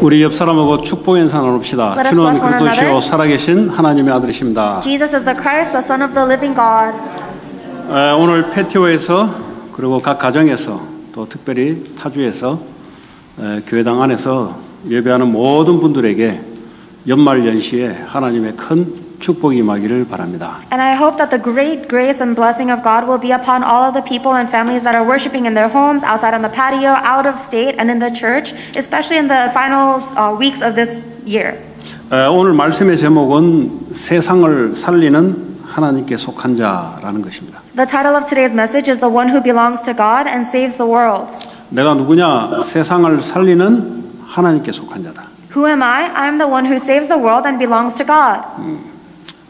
우리 옆 사람하고 축복 인사 나눕시다. Let us 주는 bless one 그리스도시요 another. 살아계신 하나님의 아들이십니다. Jesus is the Christ, the Son of the living God. 오늘 패티오에서 그리고 각 가정에서 또 특별히 타주에서 교회당 안에서 예배하는 모든 분들에게 연말 연시에 하나님의 큰 축복이 임하기를 바랍니다. And I hope that the great grace and blessing of God will be upon all of the people and families that are worshiping in their homes, outside on the patio, out of state, and in the church, especially in the final weeks of this year. 오늘 말씀의 제목은 세상을 살리는 하나님께 속한 자라는 것입니다. The title of today's message is The One Who Belongs to God and Saves the World. 내가 누구냐? 세상을 살리는 하나님께 속한 자다. Who am I? I am the one who saves the world and belongs to God.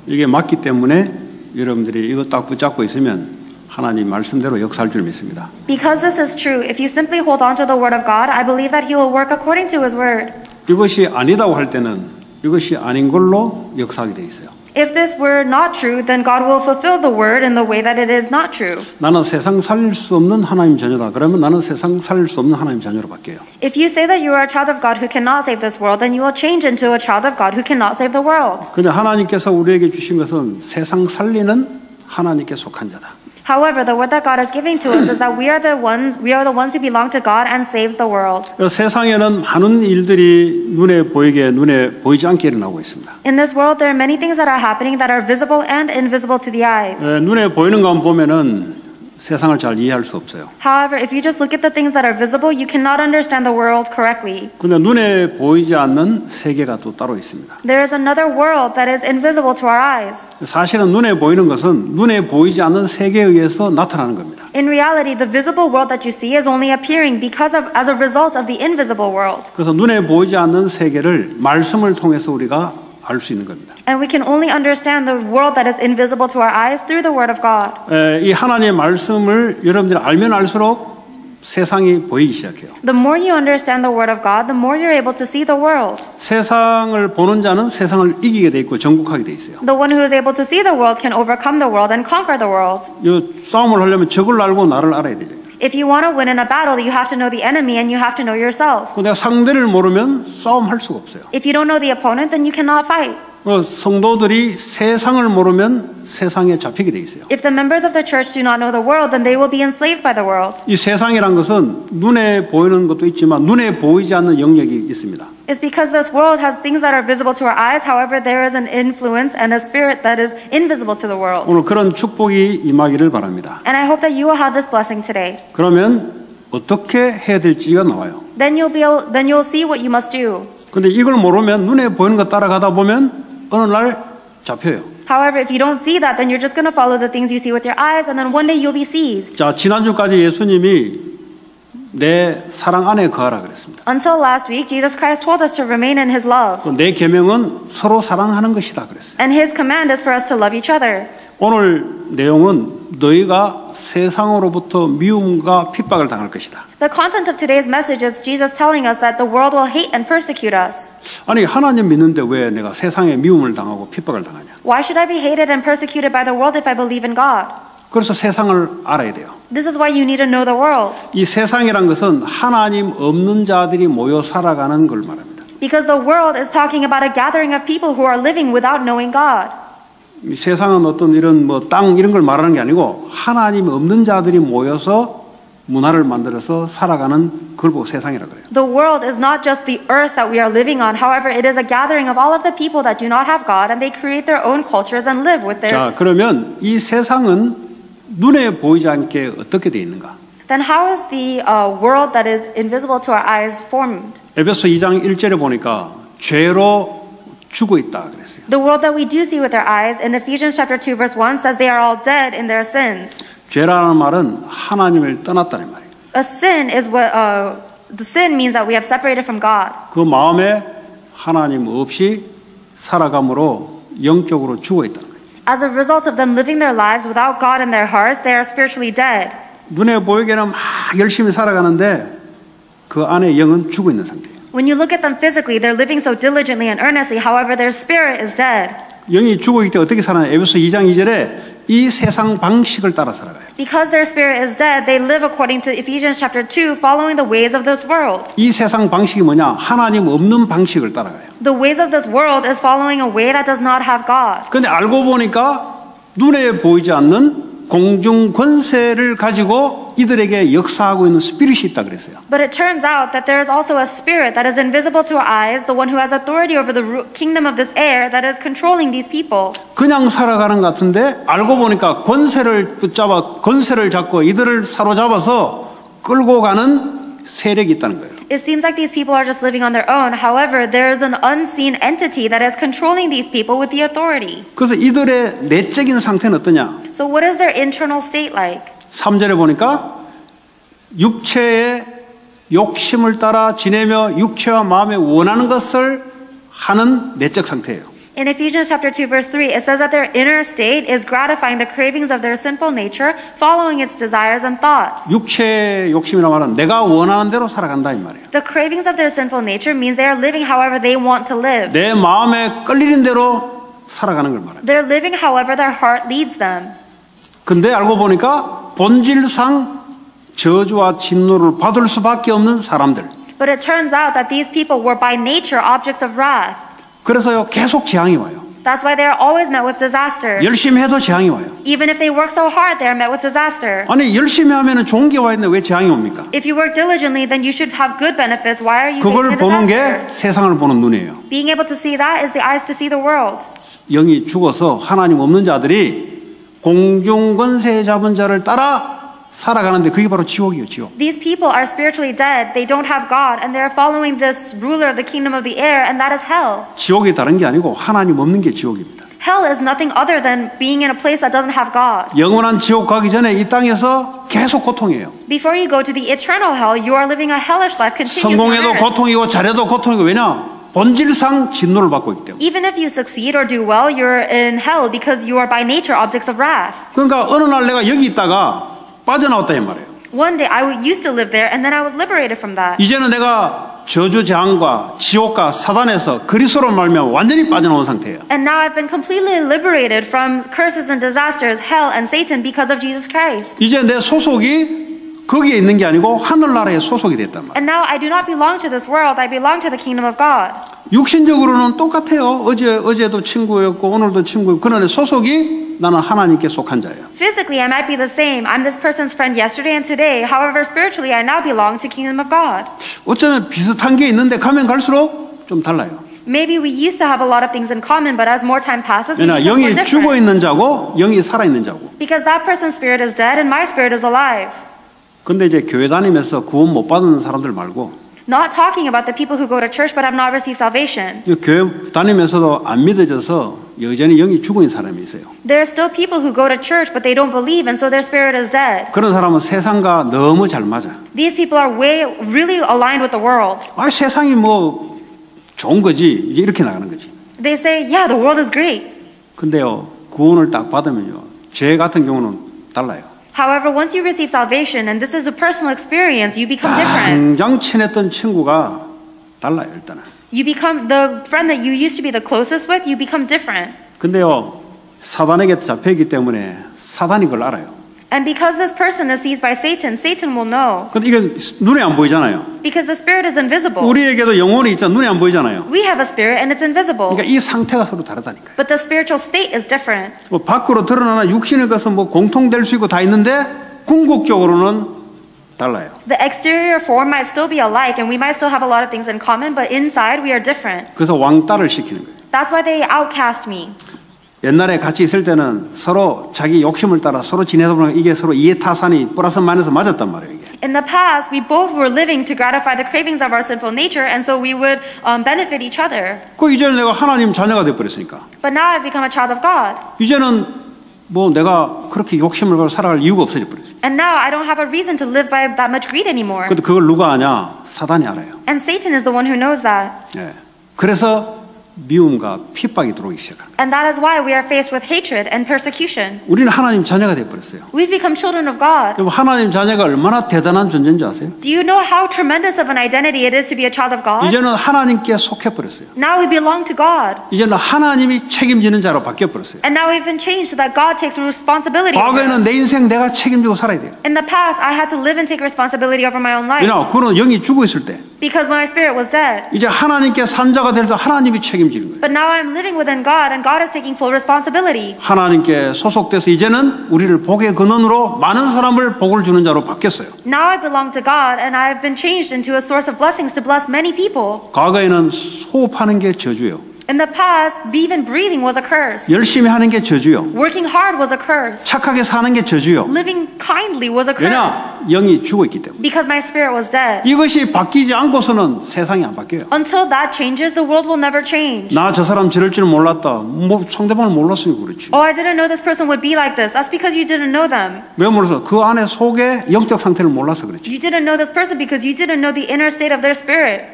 이게 맞기 때문에 여러분들이 이거 딱 붙잡고 있으면 하나님 말씀대로 역사할 줄 믿습니다. Because this is true, if you simply hold on to the word of God, I believe that He will work according to His word. 이것이 아니다고 할 때는 이것이 아닌 걸로 역사하게 돼 있어요. If this were not true, then God will fulfill the word in the way that it is not true. 나는 세상 살릴 수 없는 하나님 자녀다. 그러면 나는 세상 살릴 수 없는 하나님 자녀로 바뀌어요. If you say that you are a child of God who cannot save this world, then you will change into a child of God who cannot save the world. 근데 하나님께서 우리에게 주신 것은 세상 살리는 하나님께 속한 자다. However, the word that God is giving to us is that we are the ones who belong to God and saves the world. 세상에는 많은 일들이 눈에 보이지 않게 일어나고 있습니다. In this world, there are many things that are happening that are visible and invisible to the eyes. 눈에 보이는 것만 보면은 세상을 잘 이해할 수 없어요. However, if you just look at the things that are visible, you cannot understand the world correctly. 근데 눈에 보이지 않는 세계가 또 따로 있습니다. There is another world that is invisible to our eyes. 사실은 눈에 보이는 것은 눈에 보이지 않는 세계에 의해서 나타나는 겁니다. In reality, the visible world that you see is only appearing as a result of the invisible world. 그래서 눈에 보이지 않는 세계를 말씀을 통해서 우리가 알 수 있는 겁니다. And we can only understand the world that is invisible to our eyes through the Word of God. 이 하나님의 말씀을 여러분들이 알면 알수록 세상이 보이기 시작해요. The more you understand the Word of God, the more you're able to see the world. 세상을 보는 자는 세상을 이기게 돼 있고 정복하게 돼 있어요. The one who is able to see the world can overcome the world and conquer the world. 이 싸움을 하려면 적을 알고 나를 알아야 되죠. If you want to win in a battle, you have to know the enemy and you have to know yourself. 내가 상대를 모르면 싸움할 수가 없어요. If you don't know the opponent, then you cannot fight. 성도들이 세상을 모르면 세상에 잡히게 돼 있어요. If the members of the church do not know the world, then they will be enslaved by the world. 이 세상이란 것은 눈에 보이는 것도 있지만 눈에 보이지 않는 영역이 있습니다. It's because this world has things that are visible to our eyes. However, there is an influence and a spirit that is invisible to the world. 오늘 그런 축복이 임하기를 바랍니다. And I hope that you will have this blessing today. 그러면 어떻게 해야 될지가 나와요. Then you'll see what you must do. 근데 이걸 모르면 눈에 보이는 것 따라가다 보면 어느 날 잡혀요. However, if you don't see that, then you're just going to follow the things you see with your eyes, and then one day you'll be seized. 자, 지난주까지 예수님이 내 사랑 안에 거하라 그랬습니다. Until last week, Jesus Christ told us to remain in His love. 내 계명은 서로 사랑하는 것이다 그랬어요. And His command is for us to love each other. 오늘 내용은 너희가 세상으로부터 미움과 핍박을 당할 것이다. The content of today's message is Jesus telling us that the world will hate and persecute us. 아니 하나님 믿는데 왜 내가 세상에 미움을 당하고 핍박을 당하냐? Why should I be hated and persecuted by the world if I believe in God? 그래서 세상을 알아야 돼요. This is why you need to know the world. 이 세상이란 것은 하나님 없는 자들이 모여 살아가는 걸 말합니다. Because the world is talking about a gathering of people who are living without knowing God. 이 세상은 어떤 이런 땅 이런 걸 말하는 게 아니고 하나님 없는 자들이 모여서 문화를 만들어서 살아가는 걸 보고 세상이라 그래요. The world is not just the earth that we are living on. However, it is a gathering of all of the people that do not have God, and they create their own cultures and live with their. 자, 그러면 이 세상은 눈에 보이지 않게 어떻게 돼 있는가? Then how is the world that is invisible to our eyes formed? 에베소 2장 1절에 보니까 죄로 죽어 있다 그랬어요. The world that we do see with our eyes in Ephesians chapter 2 verse 1 says they are all dead in their sins. 죄라는 말은 하나님을 떠났다는 말이에요. A sin is what the sin means that we have separated from God. 그 마음에 하나님 없이 살아감으로 영적으로 죽어 있다는 거예요. As a result of them living their lives without God in their hearts, they are spiritually dead. 눈에 보이게는 막 열심히 살아가는데 그 안에 영은 죽어 있는 상태예요. When you look at them physically, they're living so diligently and earnestly. However, their spirit is dead. 영이 죽어 있을 때 어떻게 살아요? 에베소 2장 2절에 이 세상 방식을 따라 살아가요. Because their spirit is dead, they live according to Ephesians chapter 2, following the ways of this world. 이 세상 방식이 뭐냐? 하나님 없는 방식을 따라가요. The ways of this world is following a way that does not have God. 근데 알고 보니까 눈에 보이지 않는 공중 권세를 가지고 이들에게 역사하고 있는 스피릿이 있다 그랬어요. But it turns out that there is also a spirit that is invisible to our eyes, the one who has authority over the kingdom of this air that is controlling these people. 그냥 살아가는 것 같은데 알고 보니까 권세를 잡고 이들을 사로잡아서 끌고 가는 세력이 있다는 거예요. It seems like these people are just living on their own. However, there is an unseen entity that is controlling these people with the authority. 그래서 이들의 내적인 상태는 어떠냐? So what is their internal state like? 3절에 보니까 육체의 욕심을 따라 지내며 육체와 마음에 원하는 것을 하는 내적 상태예요. In Ephesians chapter 2 verse 3, it says that their inner state is gratifying the cravings of their sinful nature, following its desires and thoughts. 육체의 욕심이란 말은 내가 원하는 대로 살아간다 이 말이에요. The cravings of their sinful nature means they are living however they want to live. 내 마음에 끌리는 대로 살아가는 걸 말해요. They're living however their heart leads them. 근데 알고 보니까 본질상 저주와 진노를 받을 수밖에 없는 사람들. But it turns out that these people were by nature objects of wrath. 그래서요 계속 재앙이 와요. That's why they are always met with disaster. 열심히 해도 재앙이 와요. Even if they work so hard, they are met with disaster. 아니 열심히 하면은 좋은 게 와 있는데 왜 재앙이 옵니까? If you work diligently, then you should have good benefits. Why are you 그걸 facing a 보는 게 disaster? 세상을 보는 눈이에요. Being able to see that is the eyes to see the world. 영이 죽어서 하나님 없는 자들이 공중권세 잡은 자를 따라 살아가는데 그게 바로 지옥이에요. 지옥. These people are spiritually dead. They don't have God, and they're following this ruler of the kingdom of the air, and that is hell. 지옥이 다른 게 아니고 하나님 없는 게 지옥입니다. Hell is nothing other than being in a place that doesn't have God. 영원한 지옥 가기 전에 이 땅에서 계속 고통이에요. Before you go to the eternal hell, you are living a hellish life continuously on 성공해도 earth. 고통이고 잘해도 고통이고 왜냐? 본질상 진노를 받고 있기 때문에. Even if you succeed or do well, you're in hell because you are by nature objects of wrath. 그러니까 어느 날 내가 여기 있다가 빠져나왔다 이 말이에요. One day I used to live there, and then I was liberated from that. 이제는 내가 저주 재앙과 지옥과 사단에서 그리스도로 말미암아 완전히 빠져나온 상태예요. And now I've been completely liberated from curses and disasters, hell and Satan because of Jesus Christ. 이제 내 소속이 거기에 있는 게 아니고 하늘나라에 소속이 됐단 말이에요. And now I do not belong to this world, I belong to the kingdom of God. 육신적으로는 똑같아요. 어제도 친구였고 오늘도 친구였고 그러나 소속이 나는 하나님께 속한 자예요. Physically, I might be the same. I'm this person's friend yesterday and today. However, spiritually, I now belong to the kingdom of God. 어쩌면 비슷한 게 있는데 가면 갈수록 좀 달라요. Maybe we used to have a lot of things in common, but as more time passes, we 왜냐 become more 영이 죽어 different. 있는 자고 영이 살아 있는 자고. Because that person's spirit is dead and my spirit is alive. 근데 이제 교회 다니면서 구원 못 받은 사람들 말고 Not talking about the people who go to church but have not received salvation. 교회 다니면서도 안 믿어져서 여전히 영이 죽어 있는 사람이 있어요. There are still people who go to church but they don't believe and so their spirit is dead. 그런 사람은 세상과 너무 잘 맞아. These people are really aligned with the world. 아 세상이 뭐 좋은 거지 이제 이렇게 나가는 거지. They say, yeah, the world is great. 근데요 구원을 딱 받으면요 제 같은 경우는 달라요. However, once you receive salvation, and this is a personal experience, you become different. 당장 친했던 친구가 달라요 일단은. You become the friend that you used to be the closest with, you become different. 근데요 사단에게 잡혀있기 때문에 사단이 그걸 알아요. And because this person is seized by Satan, Satan will know. 근데 이게 눈에 안 보이잖아요. Because the spirit is invisible. 우리에게도 영혼이 있잖아 눈에 안 보이잖아요. We have a spirit and it's invisible. 그러니까 이 상태가 서로 다르다니까요. But the spiritual state is different. 뭐 밖으로 드러나는 육신의 것은 뭐 공통될 수 있고 다 있는데 궁극적으로는 달라요. The exterior form might still be alike and we might still have a lot of things in common, but inside we are different. 그래서 왕따를 시키는 거예요. That's why they outcast me. 옛날에 같이 있을 때는 서로 자기 욕심을 따라 서로 지내다 보니까 이게 서로 이해타산이 플러스 마이너스 맞았단 말이에요. 이게. In the past, we both were living to gratify the cravings of our sinful nature, and so we would benefit each other. 그 이제는 내가 하나님 자녀가 돼버렸으니까. But now I've become a child of God. 이제는 뭐 내가 그렇게 욕심을 가지고 살아갈 이유가 없어져 버렸어요. And now I don't have a reason to live by that much greed anymore. 근데 그걸 누가 아냐? 사단이 알아요. And Satan is the one who knows that. 예. 그래서 미움과 핍박이 들어오기 시작합니다. And that is why we are faced with hatred and persecution. 우리는 하나님 자녀가 되어버렸어요. We've become children of God. 여러분, 하나님 자녀가 얼마나 대단한 존재인지 아세요? Do you know how tremendous of an identity it is to be a child of God? 이제는 하나님께 속해버렸어요. Now we belong to God. 이제는 하나님이 책임지는 자로 바뀌어버렸어요. And now we've been changed so that God takes responsibility over 과거에는 us. 내 인생 내가 책임지고 살아야 돼요. In the past, I had to live and take responsibility over my own life. 왜냐? 그는 영이 죽어 있을 때 Because when my spirit was dead. 이제 하나님께 산자가 될 때 하나님이 책임지는 거예요. But now I'm living within God and God is taking full responsibility. 하나님께 소속돼서 이제는 우리를 복의 근원으로 많은 사람을 복을 주는 자로 바뀌었어요. Now I belong to God and I've been changed into a source of blessings to bless many people. 과거에는 호흡하는 게 저주예요. In the past, even breathing was a curse. 열심히 하는 게 저주요. Working hard was a curse. 착하게 사는 게 저주요. Living kindly was a curse. 왜냐? 영이 죽어 있기 때문에. Because my spirit was dead. 이것이 바뀌지 않고서는 세상이 안 바뀌어요. Until that changes, the world will never change. 나 저 사람 저럴 줄 몰랐다. 뭐 상대방을 몰랐으니까 그렇지. Oh, I didn't know this person would be like this. That's because you didn't know them. 왜 몰랐어? 그 안에 속에 영적 상태를 몰라서 그렇지. You didn't know this person because you didn't know the inner state of their spirit.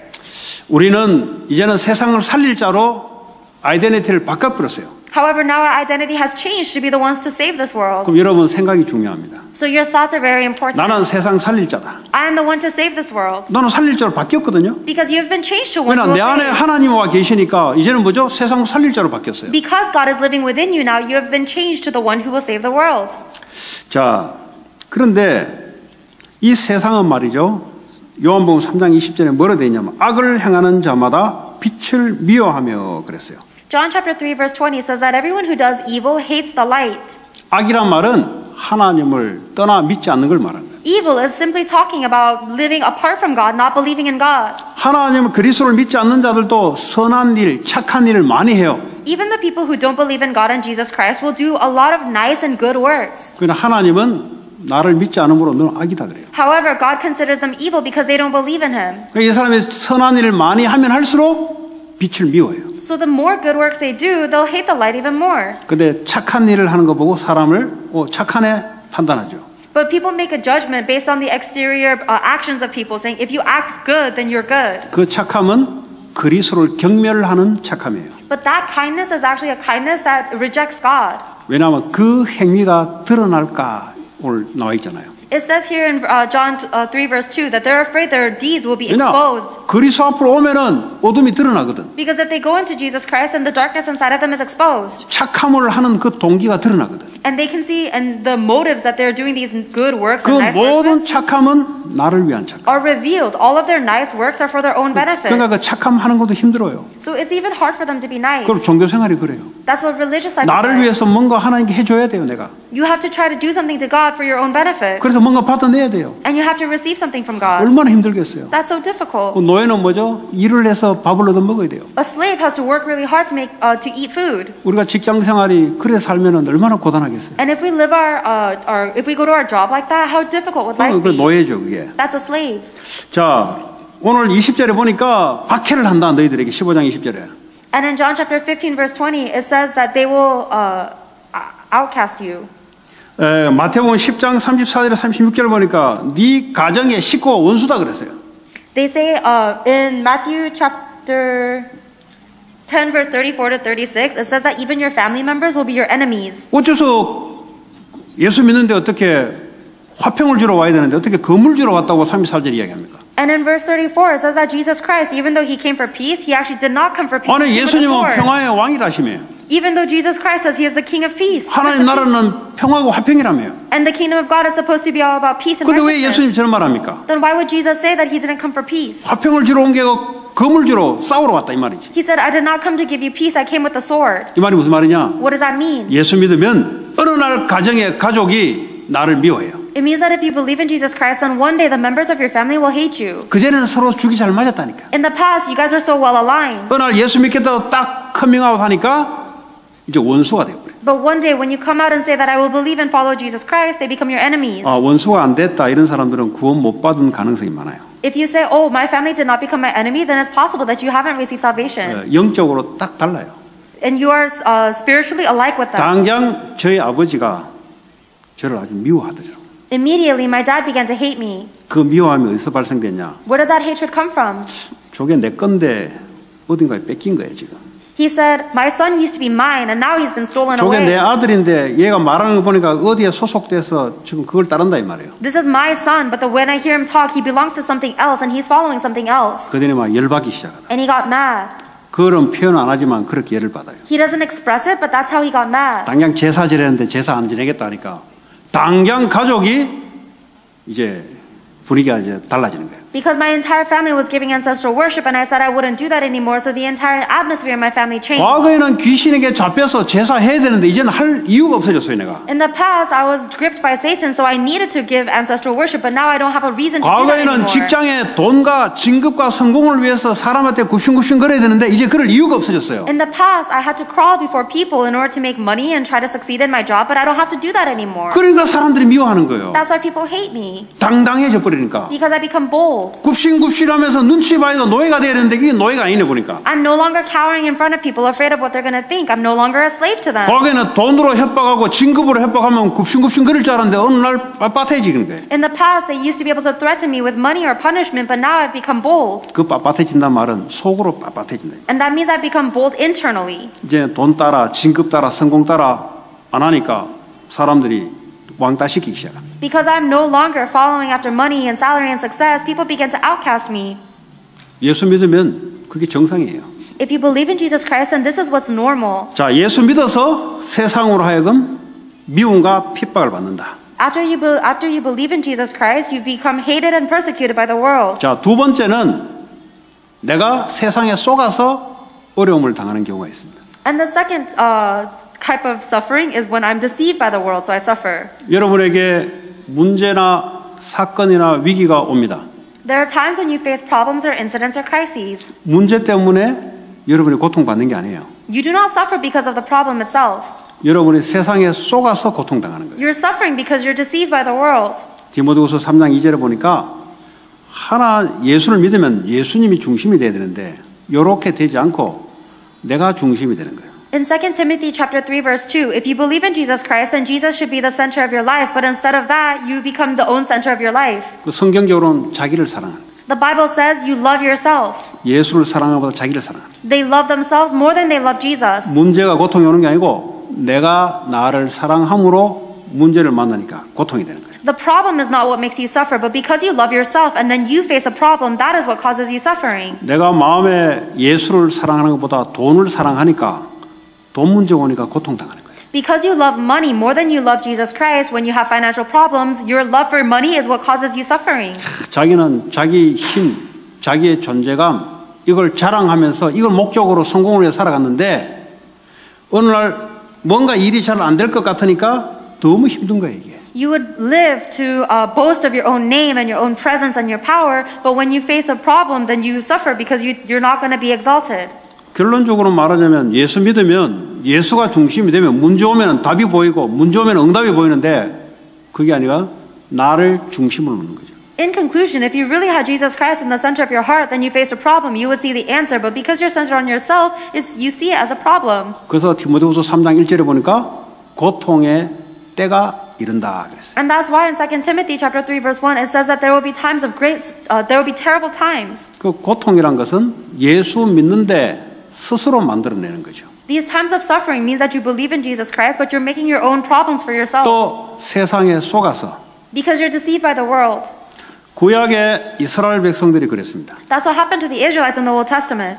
우리는 이제는 세상을 살릴 자로 아이덴티티를 바꿔버렸어요. However, now our identity has changed to be the ones to save this world. 그럼 여러분 생각이 중요합니다. So your thoughts are very important. 나는 세상 살릴 자다. I am the one to save this world. 너는 살릴 자로 바뀌었거든요. Because you have been changed to one 왜냐? who 내 will 안에 save. 하나님이 와 계시니까 이제는 뭐죠? 세상 살릴 자로 바뀌었어요. Because God is living within you now, you have been changed to the one who will save the world. 자, 그런데 이 세상은 말이죠. 요한복음 3장 20절에 뭐라 되어 있냐면 악을 행하는 자마다 빛을 미워하며 그랬어요. John chapter 3 verse 20 says that everyone who does evil hates the light. 악이란 말은 하나님을 떠나 믿지 않는 걸 말하는 거예요. Evil is simply talking about living apart from God, not believing in God. 하나님 그리스도를 믿지 않는 자들도 선한 일, 착한 일을 많이 해요. Even the people who don't believe in God and Jesus Christ will do a lot of nice and good works. 그러나 하나님은 나를 믿지 않으므로 너는 악이다 그래요. However, God considers them evil because they don't believe in Him. 그러니까 이 사람이 선한 일을 많이 하면 할수록 빛을 미워해요. So the more good works they do, they'll hate the light even more. 근데 착한 일을 하는 거 보고 사람을 착하네 판단하죠. But people make a judgment based on the exterior actions of people, saying if you act good, then you're good. 그 착함은 그리스도를 경멸하는 착함이에요. But that kindness is actually a kindness that rejects God. 왜냐하면 그 행위가 드러날까 오늘 나와 있잖아요. It says here in John 3 verse 2 that they're afraid their deeds will be exposed. 그리스도 앞으로 오면은 어둠이 드러나거든. Because if they go into Jesus Christ, then the darkness inside of them is exposed. 착함을 하는 그 동기가 드러나거든. And they can see and the motives that they're doing these good works 그 and nice 모든 works 착함은 나를 위한 착함. are revealed. All of their nice works are for their own benefit. 그러니까 그 착함 하는 것도 힘들어요. So it's even hard for them to be nice. 그럼 종교 생활이 그래요. That's what religious life 나를 is. 위해서 뭔가 하나님께 해줘야 돼요, 내가. You have to try to do something to God for your own benefit. 그래서 뭔가 받아내야 돼요. And you have to receive something from God. 얼마나 힘들겠어요. That's so difficult. 그 노예는 뭐죠? 일을 해서 밥을 얻어 먹어야 돼요. A slave has to work really hard to eat food. 우리가 직장 생활이 그래 살면은 얼마나 고단하겠어요. And if we live if we go to our job like that, how difficult would life 그 be? 노예죠, 그게. That's a slave. 자, 오늘 20절에 보니까 박해를 한다, 너희들에게. 15장 20절에. And in John chapter 15 verse 20, it says that they will outcast you. 마태복음 10장 34절에 36절을 보니까 네 가정의 식구가 원수다 그랬어요. They say in Matthew chapter 10 verse 34 to 36, it says that even your family members will be your enemies. 어째서 예수 믿는데 어떻게 화평을 주러 와야 되는데 어떻게 검을 주러 왔다고 34절 이야기합니까? And in verse 34, it says that Jesus Christ, even though he came for peace, he actually did not come for peace. 아니 He came with a 예수님은 sword. 평화의 왕이라시며 Even though Jesus Christ says he is the king of peace. 하나님 나라는 평화고 화평이라며요. And the kingdom of God is supposed to be all about peace and 근데 왜 righteousness. 예수님 저런 말합니까? Then why would Jesus say that he didn't come for peace? 화평을 주러 온 게 검을 주러 싸우러 왔다 이 말이지. He said, I did not come to give you peace, I came with the sword. 이 말이 무슨 말이냐? What does that mean? 예수 믿으면 어느 날 가정의 가족이 나를 미워해요. It means that if you believe in Jesus Christ, then one day the members of your family will hate you. 그전에는 서로 죽이 잘 맞았다니까. In the past, you guys were so well aligned. 어느 날 예수 믿겠다고 딱 커밍아웃 하니까 이제 원수가 되어버려. But one day when you come out and say that I will believe and follow Jesus Christ, they become your enemies. 원수가 안 됐다 이런 사람들은 구원 못 받은 가능성이 많아요. If you say, oh, my family did not become my enemy, then it's possible that you haven't received salvation. 영적으로 딱 달라요. And you are spiritually alike with them. 당장 저희 아버지가 저를 아주 미워하더라고요. Immediately, my dad began to hate me. 그 미워함이 어디서 발생됐냐? Where did that hatred come from? 저게 내 건데 어딘가에 뺏긴 거예요 지금. He said, my son used to be mine and now he's been stolen 저게 내 away. 아들인데 얘가 말하는 거 보니까 어디에 소속돼서 지금 그걸 따른다 이 말이에요. This is my son, but when I hear him talk, he belongs to something else and he's following something else. 그들이 막 열받기 시작하다. And he got mad. 그런 표현 안 하지만 그렇게 열을 받아요. He doesn't express it, but that's how he got mad. 당장 제사 지내는데 제사 안 지내겠다 하니까 당장 가족이 이제 분위기가 이제 달라지는 거예요. Because my entire family was giving ancestral worship and I said I wouldn't do that anymore, so the entire atmosphere in my family changed. 과거에는 귀신에게 잡혀서 제사해야 되는데 이제는 할 이유가 없어졌어요, 내가. In the past, I was gripped by Satan, so I needed to give ancestral worship, but now I don't have a reason to do that 과거에는 anymore. 직장에 돈과 진급과 성공을 위해서 사람한테 굽신굽신 거려야 되는데 이제 그럴 이유가 없어졌어요. In the past, I had to crawl before people in order to make money and try to succeed in my job, but I don't have to do that anymore. 그러니까 사람들이 미워하는 거예요. That's why people hate me, 당당해져 버리니까. because I become bold. 굽신굽신하면서 눈치 봐야 노예가 돼야 되는데 이게 노예가 아니네 보니까. I'm no longer cowering in front of people, afraid of what they're going to think. I'm no longer a slave to them. 과거에는 돈으로 협박하고 진급으로 협박하면 굽신굽신 거릴 줄 알았는데 어느 날 빳빳해지는 거예요. In the past, they used to be able to threaten me with money or punishment, but now I've become bold. 그 빳빳해진다는 말은 속으로 빳빳해진다. And that means I've become bold internally. 이제 돈 따라 진급 따라 성공 따라 안 하니까 사람들이 왕따시키기 시작합니다. Because I'm no longer following after money and salary and success, people begin to outcast me. 예수 믿으면 그게 정상이에요. If you believe in Jesus Christ, then this is what's normal. 자, 예수 믿어서 세상으로 하여금 미움과 핍박을 받는다. After you believe in Jesus Christ, you become hated and persecuted by the world. 자, 두 번째는 내가 세상에 속아서 어려움을 당하는 경우가 있습니다. And the second type of suffering is when I'm deceived by the world, so I suffer. 여러분에게 문제나 사건이나 위기가 옵니다. There are times when you face problems or incidents or crises. 문제 때문에 여러분이 고통받는 게 아니에요. You do not suffer because of the problem itself. 여러분이 세상에 속아서 고통당하는 거예요. You're suffering because you're deceived by the world. 디모데후서 3장 2절에 보니까 예수를 믿으면 예수님이 중심이 돼야 되는데 이렇게 되지 않고 내가 중심이 되는 거예요. In 2 Timothy chapter 3 verse 2, if you believe in Jesus Christ, then Jesus should be the center of your life, but instead of that, you become the own center of your life. 그 성경적으로는 자기를 사랑하는. The Bible says you love yourself. 예수를 사랑하보다 자기를 사랑하는. They love themselves more than they love Jesus. 문제가 고통이 오는 게 아니고 내가 나를 사랑함으로 문제를 만나니까 고통이 되는 거예요. The problem is not what makes you suffer, but because you love yourself and then you face a problem, that is what causes you suffering. 내가 마음에 예수를 사랑하는 것보다 돈을 사랑하니까 돈 문제 오니까 고통당하는 거예요. Because you love money more than you love Jesus Christ, when you have financial problems, your love for money is what causes you suffering. 자기는 자기 힘, 자기의 존재감 이걸 자랑하면서 이걸 목적으로 성공을 위해 살아갔는데 어느 날 뭔가 일이 잘 안 될 것 같으니까 너무 힘든 거예요 이게. You would live to boast of your own name and your own presence and your power, but when you face a problem, then you suffer because you're not going to be exalted. 결론적으로 말하자면 예수 믿으면 예수가 중심이 되면 문제 오면 답이 보이고 문제 오면 응답이 보이는데 그게 아니라 나를 중심으로 놓는 거죠. In conclusion, if you really had Jesus Christ in the center of your heart, then you faced a problem, you would see the answer. But because you're centered on yourself, you see it as a problem. 그래서 디모데후서 3장 1절에 보니까 고통의 때가 이른다 그랬어요. And that's why in 2 Timothy chapter 3 verse 1 it says that there will be times of there will be terrible times. 그 고통이란 것은 예수 믿는데 스스로 만들어내는 거죠. These times of suffering means that you believe in Jesus Christ, but you're making your own problems for yourself. 또 세상에 속아서. Because you're deceived by the world. 구약의 이스라엘 백성들이 그랬습니다. That's what happened to the Israelites in the Old Testament.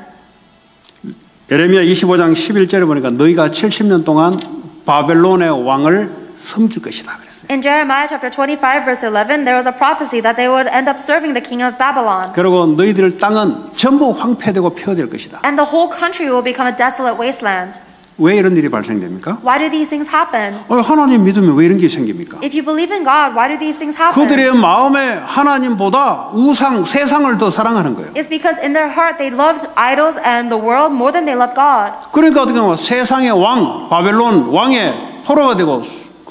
예레미야 25장 11절에 보니까 너희가 70년 동안 바벨론의 왕을 섬길 것이다 그랬어요. In Jeremiah chapter 25 verse 11, there was a prophecy that they would end up serving the king of Babylon. 그리고 너희들 땅은 전부 황폐되고 폐허될 것이다. And the whole country will become a desolate wasteland. 왜 이런 일이 발생됩니까? Why do these things happen? 하나님 믿으면 왜 이런 게 생깁니까? If you believe in God, why do these things happen? 그들의 마음에 하나님보다 우상, 세상을 더 사랑하는 거예요. It's because in their heart they loved idols and the world more than they loved God. 그러니까 어떻게 보면 세상의 왕, 바벨론 왕의 포로가 되고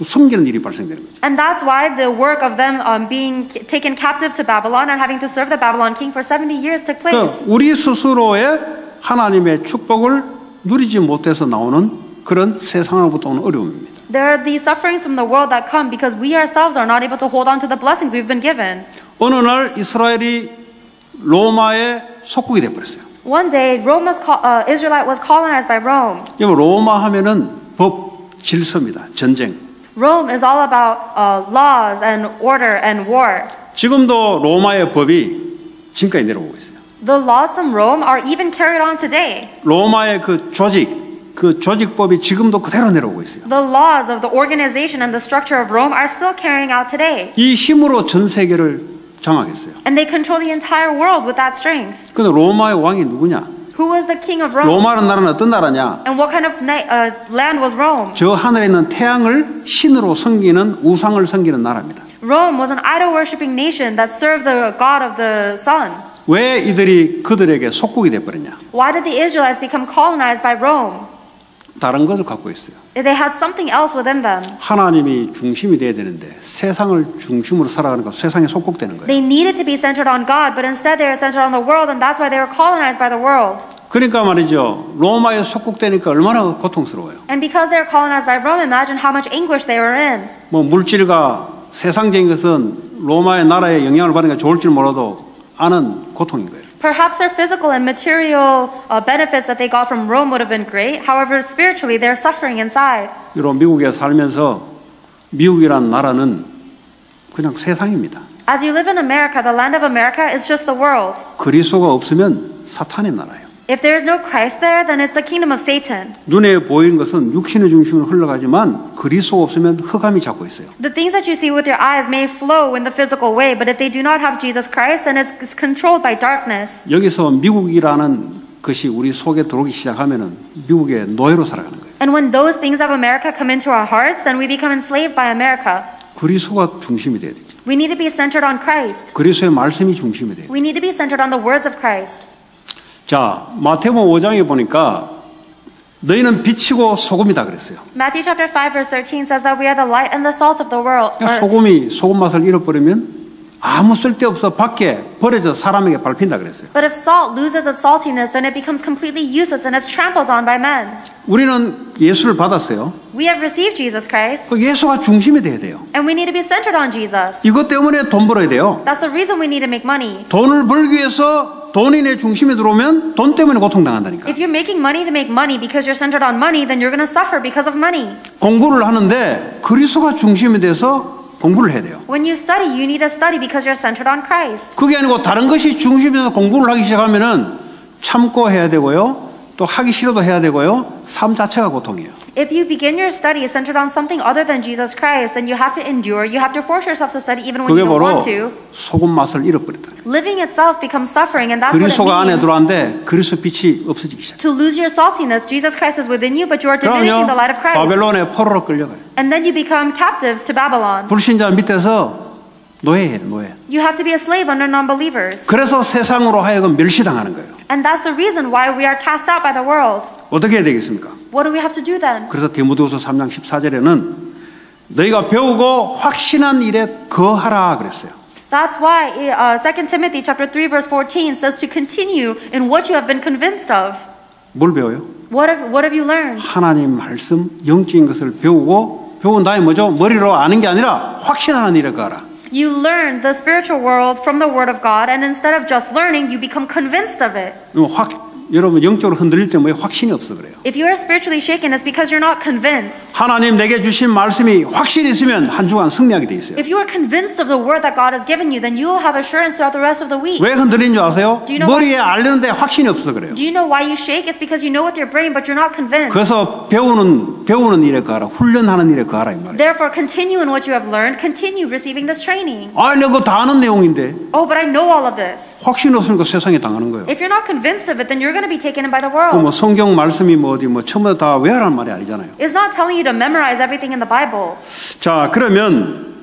섬기는 일이 발생되는 거죠. And that's why the work of them being taken captive to Babylon and having to serve the Babylon king for 70 years took place. 우리 스스로의 하나님의 축복을 누리지 못해서 나오는 그런 세상으로부터 오는 어려움입니다. There are these sufferings from the world that come because we ourselves are not able to hold on to the blessings we've been given. 어느 날 이스라엘이 로마의 속국이 되어버렸어요. One day, Israelite was colonized by Rome. 여러분 로마 하면은 법, 질서입니다. 전쟁. Rome is all about laws and order and war. 지금도 로마의 법이 지금까지 내려오고 있어요. The laws from Rome are even carried on today. 로마의 그 조직법이 지금도 그대로 내려오고 있어요. The laws of the organization and the structure of Rome are still carrying out today. 이 힘으로 전 세계를 장악했어요. And they control the entire world with that strength. 근데 로마의 왕이 누구냐? Who was the king of Rome? 로마라는 나라는 어떤 나라냐? And what kind of land was Rome? 저 하늘에 있는 태양을 신으로 섬기는 우상을 섬기는 나라입니다. Rome was an idol-worshipping nation that served the god of the sun. 왜 이들이 그들에게 속국이 돼버렸냐? Why did the Israelites become colonized by Rome? 다른 것을 갖고 있어요. They had something else within them. 하나님이 중심이 돼야 되는데 세상을 중심으로 살아가니까 세상에 속국되는 거예요. They needed to be centered on God, but instead they were centered on the world, and that's why they were colonized by the world. 그러니까 말이죠. 로마에 속국되니까 얼마나 고통스러워요. And because they were colonized by Rome, imagine how much anguish they were in. 뭐 물질과 세상적인 것은 로마의 나라에 영향을 받으니까 좋을지 몰라도 아는 고통인 거예요. Perhaps their physical and material benefits that they got from Rome would have been great. However, spiritually, they're suffering inside. 여러분 미국에 살면서 미국이란 나라는 그냥 세상입니다. As you live in America, the land of America is just the world. 그리스도가 없으면 사탄의 나라예요. If there is no Christ there, then it's the kingdom of Satan. 눈에 보이는 것은 육신의 중심으로 흘러가지만 그리스도가 없으면 흑암이 잡고 있어요. The things that you see with your eyes may flow in the physical way, but if they do not have Jesus Christ, then it's controlled by darkness. 여기서 미국이라는 것이 우리 속에 들어오기 시작하면은 미국의 노예로 살아가는 거예요. And when those things of America come into our hearts, then we become enslaved by America. 그리스도가 중심이 돼야 되죠. We need to be centered on Christ. 그리스도의 말씀이 중심이 돼요. We need to be centered on the words of Christ. 자, 마태복음 5장에 보니까 너희는 빛이고 소금이다 그랬어요. Matthew chapter 5 verse 13 says that we are the light and the salt of the world. 그러니까 소금이 소금 맛을 잃어버리면 아무 쓸데없어 밖에 버려져 사람에게 밟힌다 그랬어요. But if salt loses its saltiness, then it becomes completely useless and is trampled on by men. 우리는 예수를 받았어요. We have received Jesus Christ, 또 예수가 중심이 돼야 돼요. and we need to be centered on Jesus. 이것 때문에 돈 벌어야 돼요. That's the reason we need to make money. 돈을 벌기 위해서 돈이 내 중심에 들어오면 돈 때문에 고통당한다니까. If you're making money to make money because you're centered on money, then you're going to suffer because of money. 공부를 하는데 그리스도가 중심이 돼서 공부를 해야 돼요. When you study, you need to study because you're centered on Christ. 그게 아니고 다른 것이 중심이 돼서 공부를 하기 시작하면은 참고 해야 되고요. 또 하기 싫어도 해야 되고요. 삶 자체가 고통이에요. If you begin your study centered on something other than Jesus Christ, then you have to endure, you have to force yourself to study even when 그게 you don't 바로 want to. 소금 맛을 잃어버렸다. Living itself becomes suffering, and that's what it 그리스도가 안에 means. 들어왔는데 그리스도 빛이 없어지기 시작. To lose your saltiness, Jesus Christ is within you, but you are diminishing the light of 그럼요. Christ. 바벨론의 포로로 끌려가요. And then you become captives to Babylon. 불신자 밑에서 노예예요, 노예. You have to be a slave under non-believers. 그래서 세상으로 하여금 멸시당하는 거예요. And that's the reason why we are cast out by the world. 어떻게 해야 되겠습니까? What do we have to do then? 그래서 디모데후서 3장 14절에는 너희가 배우고 확신한 일에 거하라 그랬어요. That's why 2 Timothy chapter 3 verse 14 says to continue in what you have been convinced of. 뭘 배워요? What have you learned? 하나님 말씀, 영적인 것을 배우고 배운 다음에 뭐죠? 머리로 아는 게 아니라 확신하는 일에 거하라. You learn the spiritual world from the Word of God, and instead of just learning, you become convinced of it. 여러분 영적으로 흔들릴 때 왜 확신이 없어 그래요? If you are spiritually shaken, it's because you're not convinced. 하나님 내게 주신 말씀이 확신이 있으면 한 주간 승리하게 돼 있어요. If you are convinced of the word that God has given you, then you will have assurance throughout the rest of the week. 왜 흔들리는 줄 아세요? Do you know 머리에 알려는데 확신이 없어 그래요. Do you know why you shake? It's because you know with your brain, but you're not convinced. 그래서 배우는 일에 거하라, 훈련하는 일에 거하라 이 말이에요. Therefore, continue in what you have learned. Continue receiving this training. 아, 내가 그거 다 아는 내용인데 Oh, but I know all of this. 확신이 없으니까 세상에 당하는 거예요. If you're not convinced of it, then you're going to be taken in by the 그 뭐 world. 성경 말씀이 뭐 어디 뭐 처음부터 다 외우라는 말이 아니잖아요. It's not telling you to memorize everything in the Bible. 자, 그러면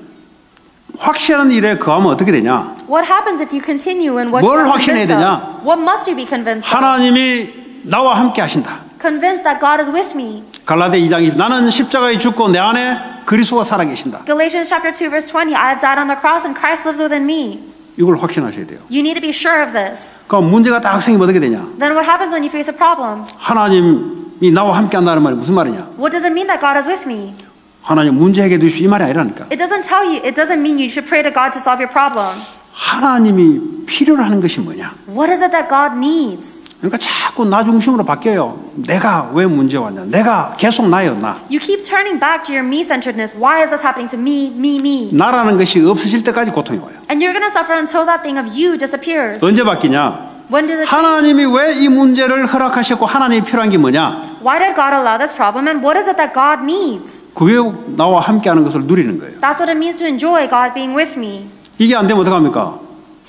확신하는 일에 거하면 어떻게 되냐? What happens if you continue in what 뭘 you are 확신해야 convinced 되냐? of? What must you be convinced of? 하나님이 나와 함께 하신다. Convinced that God is with me. 갈라디아 2장 20 나는 십자가에 죽고 내 안에 그리스도가 살아계신다. Galatians chapter 2 verse 20. I have died on the cross and Christ lives within me. 이걸 확신하셔야 돼요. You need to be sure of this. 그럼 문제가 딱 생기면 어떻게 되냐? Then what happens when you face a problem? 하나님이 나와 함께 한다는 말이 무슨 말이냐? What does it mean that God is with me? 하나님 문제 해결해 주시 이 말이 아니라니까. It doesn't mean you should pray to God to solve your problem. 하나님이 필요로 하는 것이 뭐냐? What is it that God needs? 그러니까 자꾸 나 중심으로 바뀌어요. 내가 왜 문제 왔냐? 내가 계속 나요, 나. You keep turning back to your me-centeredness. Why is this happening to me, me, me? 나라는 것이 없어질 때까지 고통이 와요. And you're going to suffer until that thing of you disappears. 언제 바뀌냐? When does it change? 하나님이 왜 이 문제를 허락하셨고 하나님이 필요한 게 뭐냐? Why did God allow this problem, and what is it that God needs? 그게 나와 함께하는 것을 누리는 거예요. That's what it means to enjoy God being with me. 이게 안 되면 어떡합니까?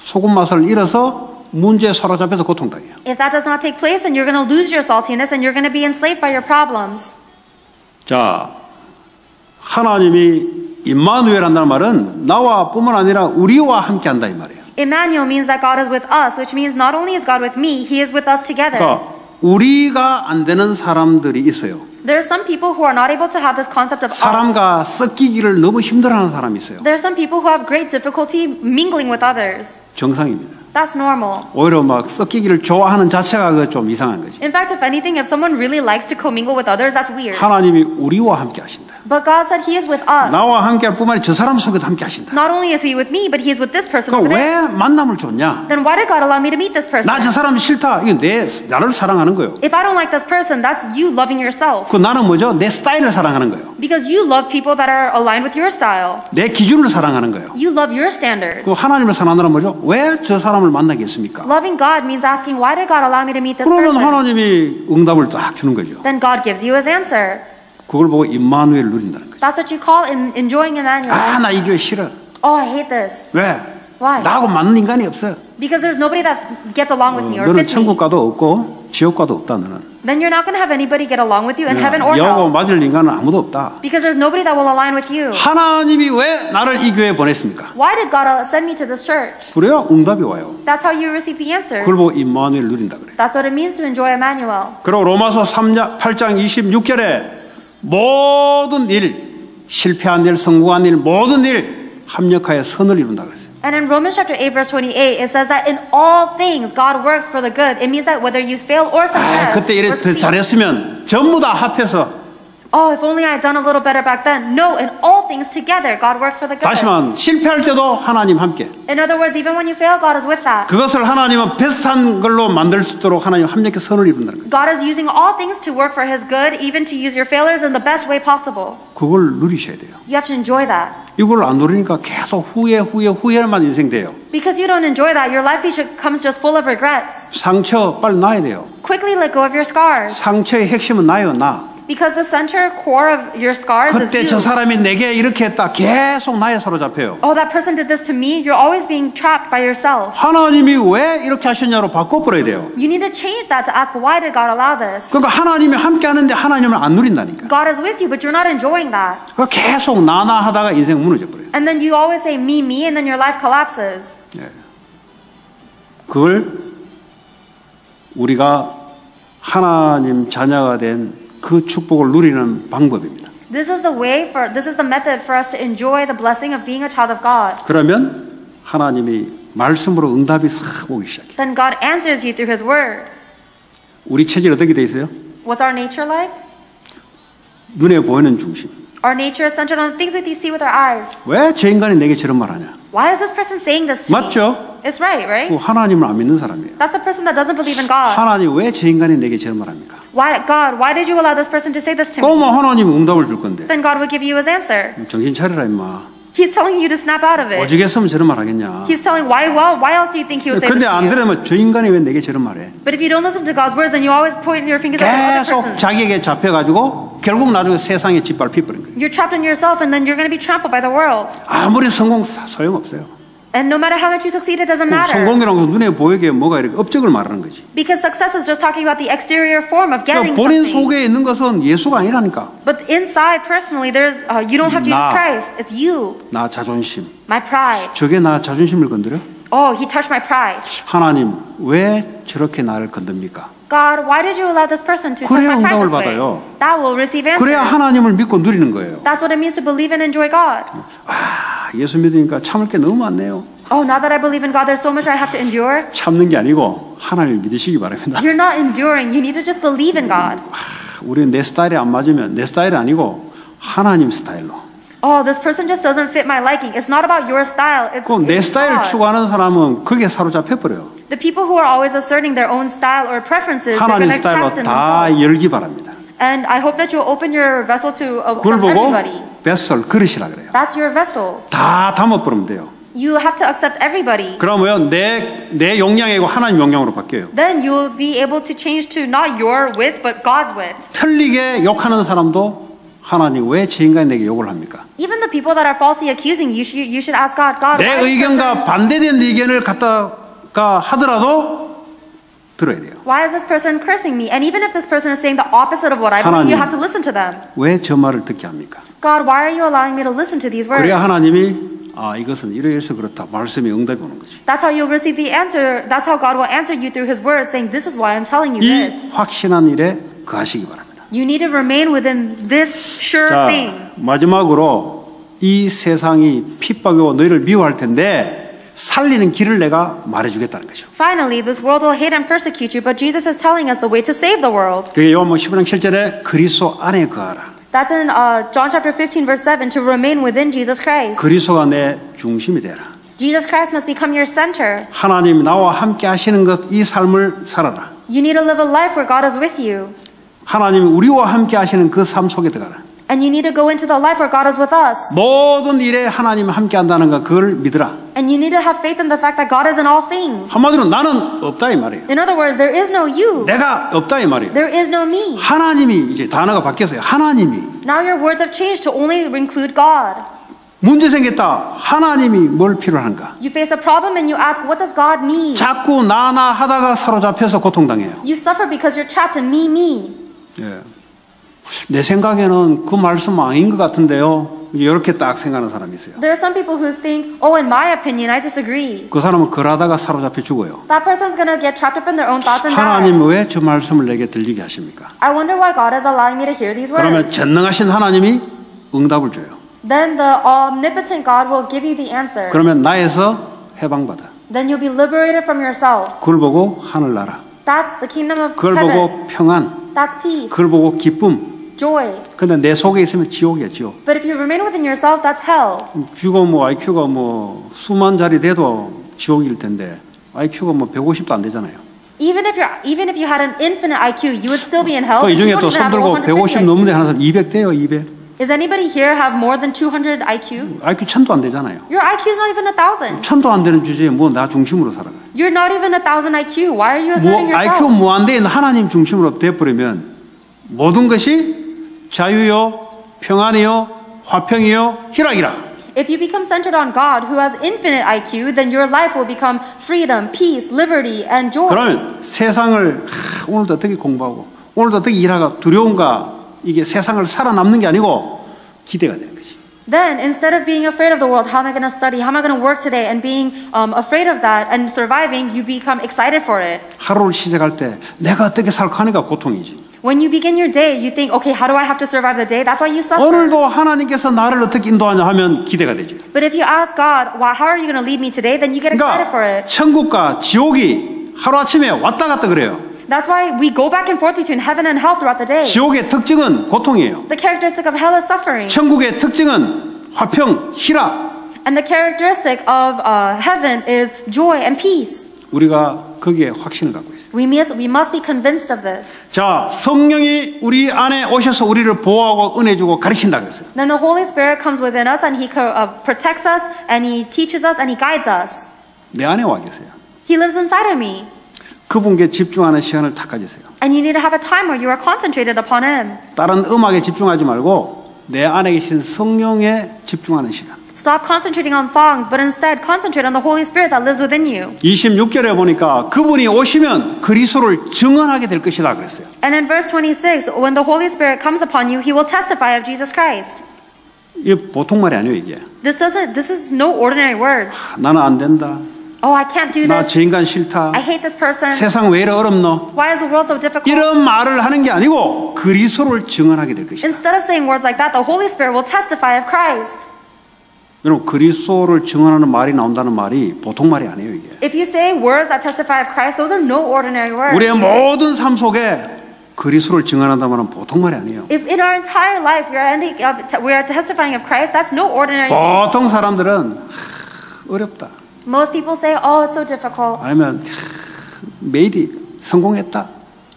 소금 맛을 잃어서 문제에 사로잡혀서 고통당해요. If that does not take place, then you're going to lose your saltiness and you're going to be enslaved by your problems. 자, 하나님이 임마누엘한다는 말은 나와 뿐만 아니라 우리와 함께한다 이 말이에요. Emmanuel means that God is with us, which means not only is God with me, He is with us together. 그러니까 우리가 안 되는 사람들이 있어요. There are some people who are not able to have this concept of us. 사람과 섞이기를 너무 힘들어하는 사람이 있어요. There are some people who have great difficulty mingling with others. 정상입니다. That's normal. 오히려 막 섞이기를 좋아하는 자체가 좀 이상한 거죠. In fact, if anything, if someone really likes to commingle with others, that's weird. 하나님이 우리와 함께 하신다. But God said He is with us. 나와 함께 할 뿐만 아니라 저 사람 속에도 함께 하신다. Not only is He with me, but He is with this person over 그러니까 there. 왜 만남을 줬냐? Then why did God allow me to meet this person? 나 저 사람 싫다. 이건 나를 사랑하는 거예요. If I don't like this person, that's you loving yourself. 그 나는 뭐죠? 내 스타일을 사랑하는 거예요. Because you love people that are aligned with your style. 내 기준을 사랑하는 거예요. You love your standards. 그 하나님을 사랑하는 뭐죠? 왜 저 사람을 만나겠습니까? Loving God means asking, why did God allow me to meet this 그러면 person? 하나님이 응답을 딱 주는 거죠. Then God gives you His answer. 그걸 보고 임마누엘을 누린다는 거죠. That's what you call enjoying Emmanuel. 아, 나 이 교회 싫어. Oh, I hate this. 왜? Why? 나하고 맞는 인간이 없어. Because there's nobody that gets along with me or 너는 fits me. 천국 가도 없고 지옥 가도 없다 너는. Then you're not going to have anybody get along with you in heaven or 여하고 hell. 맞을 인간은 아무도 없다. Because there's nobody that will align with you. 하나님이 왜 나를 이 교회에 보냈습니까? Why did God send me to this church? 그래야 응답이 와요. That's how you receive the answers. 그걸 보고 임마누엘을 누린다 그래요. That's what it means to enjoy Emmanuel. 그리고 로마서 8장 26절에 모든 일, 실패한 일, 성공한 일, 모든 일 합력하여 선을 이룬다 그랬어요. And in Romans chapter 8 verse 28 it says that in all things God works for the good. It means that whether you fail or success. 그때 이래 or 더 succeed. 잘했으면 전부 다 합해서 Oh, if only I had done a little better back then. No, in all things together God works for the good. 다시 말하면 실패할 때도 하나님 함께. In other words, even when you fail, God is with that. 그것을 하나님은 베스트한 걸로 만들 수 있도록 하나님 합력해 선을 이룬다는 거예요. God is using all things to work for His good, even to use your failures in the best way possible. 그걸 누리셔야 돼요. You have to enjoy that. 이걸 안 누리니까 계속 후회만 인생 돼요. Because you don't enjoy that, your life becomes just full of regrets. 상처 빨리 놔야 돼요. Quickly let go of your scars. 상처의 핵심은 나요, 나. Because the center core of your scars is 그때 저 you. 사람이 내게 이렇게 했다. 계속 나에 사로잡혀요. Oh, that person did this to me. You're always being trapped by yourself. 하나님이 왜 이렇게 하셨냐로 바꿔버려야 돼요. You need to change that to ask, why did God allow this? 그러니까 하나님이 함께 하는데 하나님을 안 누린다니까. God is with you, but you're not enjoying that. 그러니까 계속 나나 하다가 인생 무너져 버려요. And then you always say me, me, and then your life collapses. 그걸 우리가 하나님 자녀가 된 그 축복을 누리는 방법입니다. This is the method for us to enjoy the blessing of being a child of God. 그러면 하나님이 말씀으로 응답이 싹 오기 시작해요. Then God answers you through His word. 우리 체질이 어떻게 돼 있어요? What's our nature like? 눈에 보이는 중심. Our nature is centered on the things that you see with our eyes. 왜 저 인간이 내게 저런 말 하냐? Why is this person saying this to 맞죠? me? It's right? 그 하나님을 안 믿는 사람이에요. That's a person that doesn't believe in God. 하나님 왜 저 인간이 내게 저런 말 합니까? Why did you allow this person to say this to me? 그러면 하나님이 응답을 줄 건데 Then God would give you His answer. 정신 차려라 임마. He's telling you to snap out of it. 오죽했으면 저런 말 하겠냐. He's telling why else do you think He would say 근데 this 안 to you? 들으면 저 인간이 왜 내게 저런 말해? But if you don't listen to God's words, then you always point your fingers at the other 계속 person. 자기에게 잡혀가지고 결국 나중에 세상에 짓밟히 버린 거예요. You're trapped in yourself, and then you're going to be trampled by the world. 아무리 성공 소용없어요. And no matter how much you succeed, it doesn't matter. 성공이라는 것은 눈에 보이게 뭐가 이렇게 업적을 말하는 거지. Because success is just talking about the exterior form of getting 본인 something. 속에 있는 것은 예수가 아니라니까. But inside, personally, you don't have Jesus 나. Christ. It's you. 나 자존심. My pride. 저게 나 자존심을 건드려? Oh, He touched my pride. 하나님 왜 저렇게 나를 건듭니까? God, why did you allow this person to touch 그래야 my pride 응답을 this way? 받아요. That will receive answers. 그래야 하나님을 믿고 누리는 거예요. That's what it means to believe and enjoy God. 예수 믿으니까 참을 게 너무 많네요. Oh, now that I believe in God, there's so much I have to endure. 참는 게 아니고 하나님을 믿으시기 바랍니다. You're not enduring. You need to just believe in God. 우리는 내 스타일이 안 맞으면 내 스타일이 아니고 하나님 스타일로. Oh, this person just doesn't fit my liking. It's not about your style. It's 그 내 스타일 God. 추구하는 사람은 거기에 사로잡혀 버려요. The people who are always asserting their own style or preferences, they're 하나님 going to 스타일로 captain 다 themselves. 열기 바랍니다. And I hope that you'll open your vessel to 그걸 accept 보고 everybody. 뱃을 그릇이라 그래요. That's your vessel. 다 담아버리면 돼요. You have to accept everybody. 그러면 내 용량이고 하나님 용량으로 바뀌어요. Then you'll be able to change to not your width, but God's width. 틀리게 욕하는 사람도 하나님 왜 저 인간이 내게 욕을 합니까? Even the people that are falsely accusing you, you should ask God, God, 내 why is this 의견과 반대된 의견을 갖다가 하더라도 들어야 돼요. Why is this person cursing me? And even if this person is saying the opposite of what I believe, you have to listen to them. 왜 저 말을 듣게 합니까? God, why are you allowing me to listen to these words? 그래야 하나님이 이것은 이래서 그렇다. 말씀의 응답이 오는 거지. That's how you'll receive the answer. That's how God will answer you through His word, saying, this is why I'm telling you 이 this. 확신한 일에 거하시기 바랍니다. You need to remain within this sure 자, thing. 마지막으로 이 세상이 핍박이고 너희를 미워할 텐데 살리는 길을 내가 말해주겠다는 거죠. Finally, this world will hate and persecute you, but Jesus is telling us the way to save the world. 그게 요한복음 15장 7절에 그리스도 안에 거하라. That's in John chapter 15, verse 7, to remain within Jesus Christ. 그리스도가 내 중심이 되라. Jesus Christ must become your center. 하나님 나와 함께 하시는 것 이 삶을 살아라. You need to live a life where God is with you. 하나님이 우리와 함께 하시는 그 삶 속에 들어가라. And you need to go into the life where God is with us. 모든 일에 하나님 함께 한다는 거 그걸 믿으라. And you need to have faith in the fact that God is in all things. 한마디로 나는 없다 이 말이에요. In other words, there is no you. 내가 없다 이 말이에요. There is no me. 하나님이 이제 단어가 바뀌었어요. 하나님이 Now your words have changed to only include God. 문제 생겼다. 하나님이 뭘 필요한가? You face a problem and you ask, what does God need? 자꾸 나 하다가 사로잡혀서 고통당해요. You suffer because you're trapped in me. 예. 내 생각에는 그 말씀 아닌 것 같은데요. 이렇게 딱 생각하는 사람이 있어요. There are some people who think, oh, in my opinion, I disagree. 그 사람은 그러다가 사로잡혀 죽어요. That person's going to get trapped up in their own thoughts and 하나님 die. 왜 저 말씀을 내게 들리게 하십니까? I wonder why God is allowing me to hear these words. 그러면 전능하신 하나님이 응답을 줘요. Then the omnipotent God will give you the answer. 그러면 나에서 해방받아. Then you'll be liberated from yourself. 그걸 보고 하늘나라. That's the kingdom of 그걸 heaven. 보고 평안. That's peace, 그걸 보고 기쁨. joy. 근데 내 속에 있으면 지옥이야, 지옥. But if you remain within yourself, that's hell. 쥐가 IQ가 수만 자리 돼도 지옥일 텐데 IQ가 150도 안 되잖아요. Even if you had an infinite IQ, you would still be in hell. 이 But you 중에 don't 또 even 손 have 들고 150 150 넘는데 IQ. 하나 사람 200 돼요, 200. Is anybody here have more than 200 IQ? IQ 1000도 안 되잖아요. Your IQ is not even 1,000. 1000도 안 되는 주제에 나 중심으로 살아가. You're not even 1,000 IQ. Why are you asserting IQ yourself? 무한대인 하나님 중심으로 돼버리면 모든 것이 자유요, 평안이요, 화평이요, 희락이라. If you become centered on God, who has infinite IQ, then your life will become freedom, peace, liberty, and joy. 그러면 세상을 오늘도 어떻게 공부하고 오늘도 어떻게 일하고 두려움과 이게 세상을 살아남는 게 아니고 기대가 되는 거지. Then, instead of being afraid of the world, how am I going to study? How am I going to work today? And being afraid of that and surviving, you become excited for it. 하루를 시작할 때 내가 어떻게 살까 하니까 고통이지. When you begin your day, you think, okay, how do I have to survive the day? That's why you suffer. 오늘도 하나님께서 나를 어떻게 인도하냐 하면 기대가 되지. But if you ask God, how are you going to lead me today? Then you get excited for 그러니까 it. 천국과 지옥이 하루아침에 왔다 갔다 그래요. That's why we go back and forth between heaven and hell throughout the day. 지옥의 특징은 고통이에요. The characteristic of hell is suffering. 천국의 특징은 화평, 희락. And the characteristic of heaven is joy and peace. 우리가 거기에 확신을 갖고 있어요. We must be convinced of this. 자, 성령이 우리 안에 오셔서 우리를 보호하고 은혜 주고 가르친다 그랬어요. Then the Holy Spirit comes within us and He protects us and He teaches us and He guides us. 내 안에 와 계세요. He lives inside of me. 그분께 집중하는 시간을 탁 가지세요. And you need to have a time where you are concentrated upon Him. 다른 음악에 집중하지 말고 내 안에 계신 성령에 집중하는 시간. Stop concentrating on songs, but instead concentrate on the Holy Spirit that lives within you. 26절에 보니까 그분이 오시면 그리스도를 증언하게 될 것이다 그랬어요. And in verse 26, when the Holy Spirit comes upon you, He will testify of Jesus Christ. 이게 보통 말이 아니에요, 이게. This is no ordinary words. 나는 안 된다. Oh, I can't do 나 this. 저 인간 싫다. I hate this person. 세상 왜 이래 어렵노? Why is the world so difficult? 이런 말을 하는 게 아니고 그리스도를 증언하게 될 것이다. Instead of saying words like that, the Holy Spirit will testify of Christ. 여러분 그리스도를 증언하는 말이 나온다는 말이 보통 말이 아니에요, 이게. If you say words that testify of Christ, those are no ordinary words. 우리의 모든 삶 속에 그리스도를 증언한다는 말은 보통 말이 아니에요. If in our entire life we are testifying of Christ, that's no ordinary thing. 보통 사람들은 어렵다. Most people say, oh, it's so difficult. 아니면 메일이 성공했다.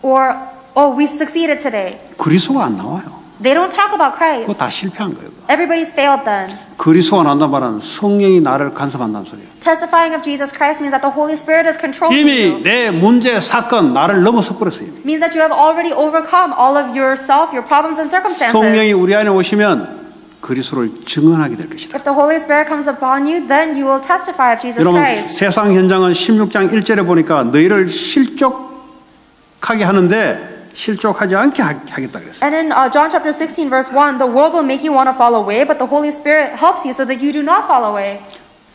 Or, oh, we succeeded today. 그리스도가 안 나와요. They don't talk about 그거 Christ. 다 실패한 거예요. Everybody's failed then. 그리스도가 난다 말은 성령이 나를 간섭한다는 소리예요. Testifying of Jesus Christ means that the Holy Spirit is controlling 이미 you. 내 문제, 사건, 나를 넘어서 버렸어요. Means that you have already overcome all of yourself, your problems and circumstances. 성령이 우리 안에 오시면 그리스도를 증언하게 될 것이다. If the Holy Spirit comes upon you, then you will testify of Jesus 여러분 Christ. 세상 현장은 16장 1절에 보니까 너희를 실족하게 하는데 실족하지 않게 하겠다 그랬어요. And in John chapter 16 verse 1, the world will make you want to fall away, but the Holy Spirit helps you so that you do not fall away.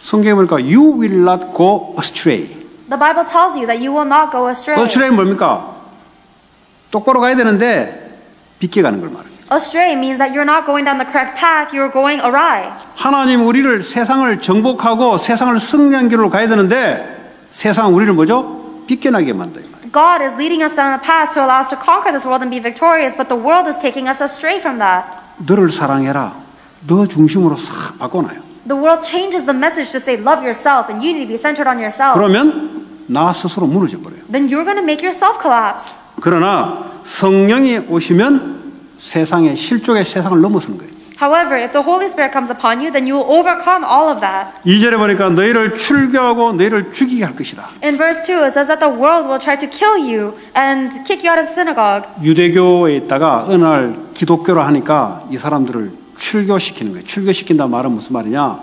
성경에 보니까 you will not go astray. The Bible tells you that you will not go astray. astray 뭡니까? 똑바로 가야 되는데 빗겨가는 걸 말합니다. Astray means that you're not going down the correct path, you're going awry. 하나님 우리를 세상을 정복하고 세상을 승리한 길로 가야 되는데 세상 우리를 뭐죠? 빗겨나게 만들어요. God is leading us down a path to allow us to conquer this world and be victorious, but the world is taking us astray from that. 너를 사랑해라. 너 중심으로 싹 바꿔놔요. The world changes the message to say love yourself and you need to be centered on yourself. 그러면 나 스스로 무너져 버려요. Then you're going to make yourself collapse. 그러나 성령이 오시면 세상의 실족의 세상을 넘어서는 거예요. However, if the Holy Spirit comes upon you, then you will overcome all of that. 2절에 보니까 너희를 출교하고 너희를 죽이게 할 것이다. In verse 2, it says that the world will try to kill you and kick you out of the synagogue. 유대교에 있다가 어느 날 기독교로 하니까 이 사람들을 출교시키는 거예요. 출교시킨다는 말은 무슨 말이냐?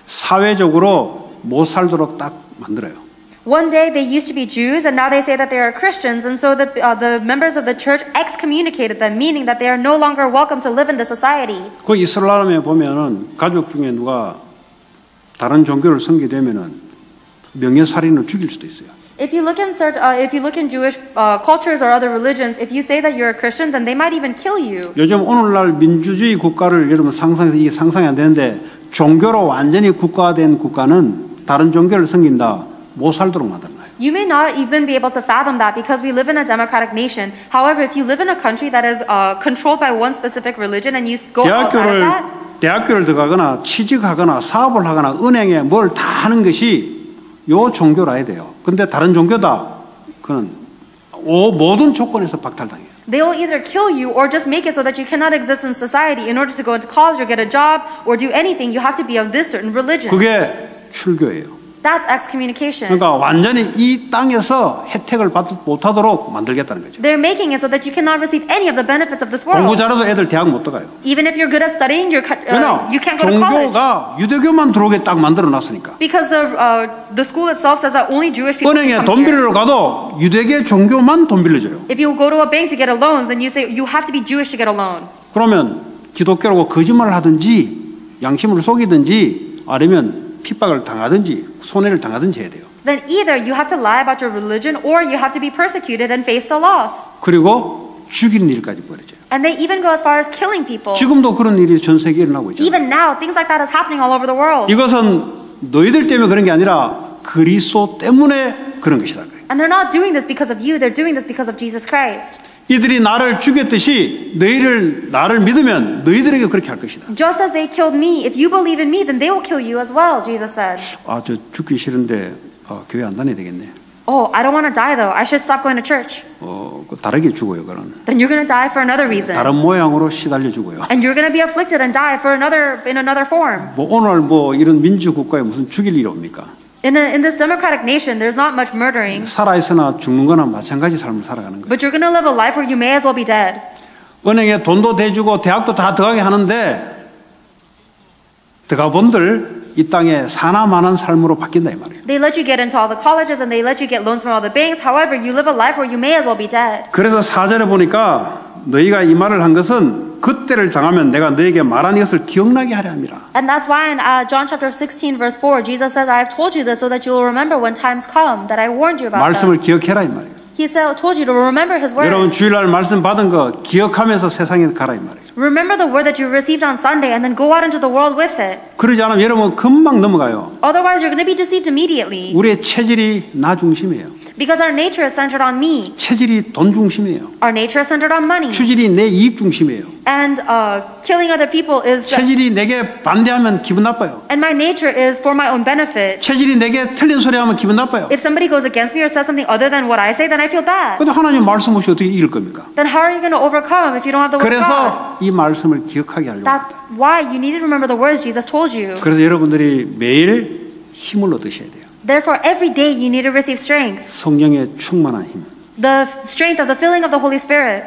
사회적으로 못 살도록 딱 만들어요. One day they used to be Jews and now they say that they are Christians, and so the members of the church excommunicated them, meaning that they are no longer welcome to live in the society. 그 이슬람에 보면은 가족 중에 누가 다른 종교를 섬기게 되면은 명예살인을 죽일 수도 있어요. If you look in Jewish cultures or other religions, if you say that you're a Christian, then they might even kill you. 요즘 오늘날 민주주의 국가를 여러분 상상해서 이게 상상이 안 되는데 종교로 완전히 국가화된 국가는 다른 종교를 섬긴다. 못 살도록 만들어놔요. You may not even be able to fathom that because we live in a democratic nation. However, if you live in a country that is controlled by one specific religion and you go outside of that, 대학교를 들어가거나 취직하거나 사업을 하거나 은행에 뭘 다 하는 것이 요 종교라 해야 돼요. 근데 다른 종교다. 그는 모든 조건에서 박탈당해요. they will either kill you or just make it so that you cannot exist in society. In order to go into college or get a job or do anything, you have to be of this certain religion. 그게 출교예요. That's excommunication. 그러니까 완전히 이 땅에서 혜택을 받지 못하도록 만들겠다는 거죠. They're making it so that you cannot receive any of the benefits of this world. 공부 잘해도 애들 대학 못 들어가요. Even if you're good at studying, you can't go to college. 종교가 유대교만 들어오게 딱 만들어 놨으니까. Because the school itself says that only Jewish people 은행에 can 돈 come here. 빌리러 가도 유대교 종교만 돈 빌려줘요. If you go to a bank to get a loan, then you say you have to be Jewish to get a loan. 그러면 기독교라고 거짓말을 하든지 양심을 속이든지 아니면 핍박을 당하든지 손해를 당하든지 해야 돼요. Then either you have to lie about your religion or you have to be persecuted and face the loss. 그리고 죽이는 일까지 벌어져요. And they even go as far as killing people. 지금도 그런 일이 전 세계에 일어나고 있잖아요. Even now, things like that is happening all over the world. 이것은 너희들 때문에 그런 게 아니라 그리스도 때문에 그런 것이다. And they're not doing this because of you, they're doing this because of Jesus Christ. 이들이 나를 죽였듯이 나를 믿으면 너희들에게 그렇게 할 것이다. Just as they killed me, if you believe in me, then they will kill you as well, Jesus said. 저 죽기 싫은데 교회 안 다녀야 되겠네. Oh, I don't want to die though. I should stop going to church. 다르게 죽어요, 그는. Then you're going to die for another reason. 다른 모양으로 시달려 죽어요. And you're going to be afflicted and die for in another form. 오늘 이런 민주국가에 무슨 죽일 일이 옵니까? In this democratic nation, there's not much murdering. 살아있으나 죽는 거나 마찬가지 삶을 살아가는 거예요. But you're going to live a life where you may as well be dead. 은행에 돈도 대주고 대학도 다 들어가게 하는데 들어가 본들 이 땅에 사나마난 삶으로 바뀐다 이 말이에요. They let you get into all the colleges and they let you get loans from all the banks. However, you live a life where you may as well be dead. 그래서 4절에 보니까 너희가 이 말을 한 것은 그때를 당하면 내가 너에게 말한 것을 기억나게 하려 함이라. And that's why in John chapter 16 verse 4, Jesus says, I have told you this so that you will remember when times come that I warned you about 말씀을 them. 기억해라 이 말이에요. He told you to remember his word. 여러분 주일날 말씀 받은 거 기억하면서 세상에 가라 이 말이에요. Remember the word that you received on Sunday and then go out into the world with it. 그러지 않으면 여러분 금방 넘어가요. Otherwise, you're going to be deceived immediately. 우리의 체질이 나 중심이에요. Because our nature is centered on me. 체질이 돈 중심이에요. Our nature is centered on money. 추질이 내 이익 중심이에요. And killing other people is. 체질이 내게 반대하면 기분 나빠요. And my nature is for my own benefit. 체질이 내게 틀린 소리 하면 기분 나빠요. If somebody goes against me or says something other than what I say, then I feel bad. 근데 하나님 말씀 없이 어떻게 이길 겁니까? Then how are you going to overcome if you don't have the word of God? 그래서 이 말씀을 기억하게 하려고 That's 합니다. why you need to remember the words Jesus told you. 그래서 여러분들이 매일 힘을 얻으셔야 돼요. Therefore, every day you need to receive strength. 성령의 충만한 힘. The strength of the filling of the Holy Spirit.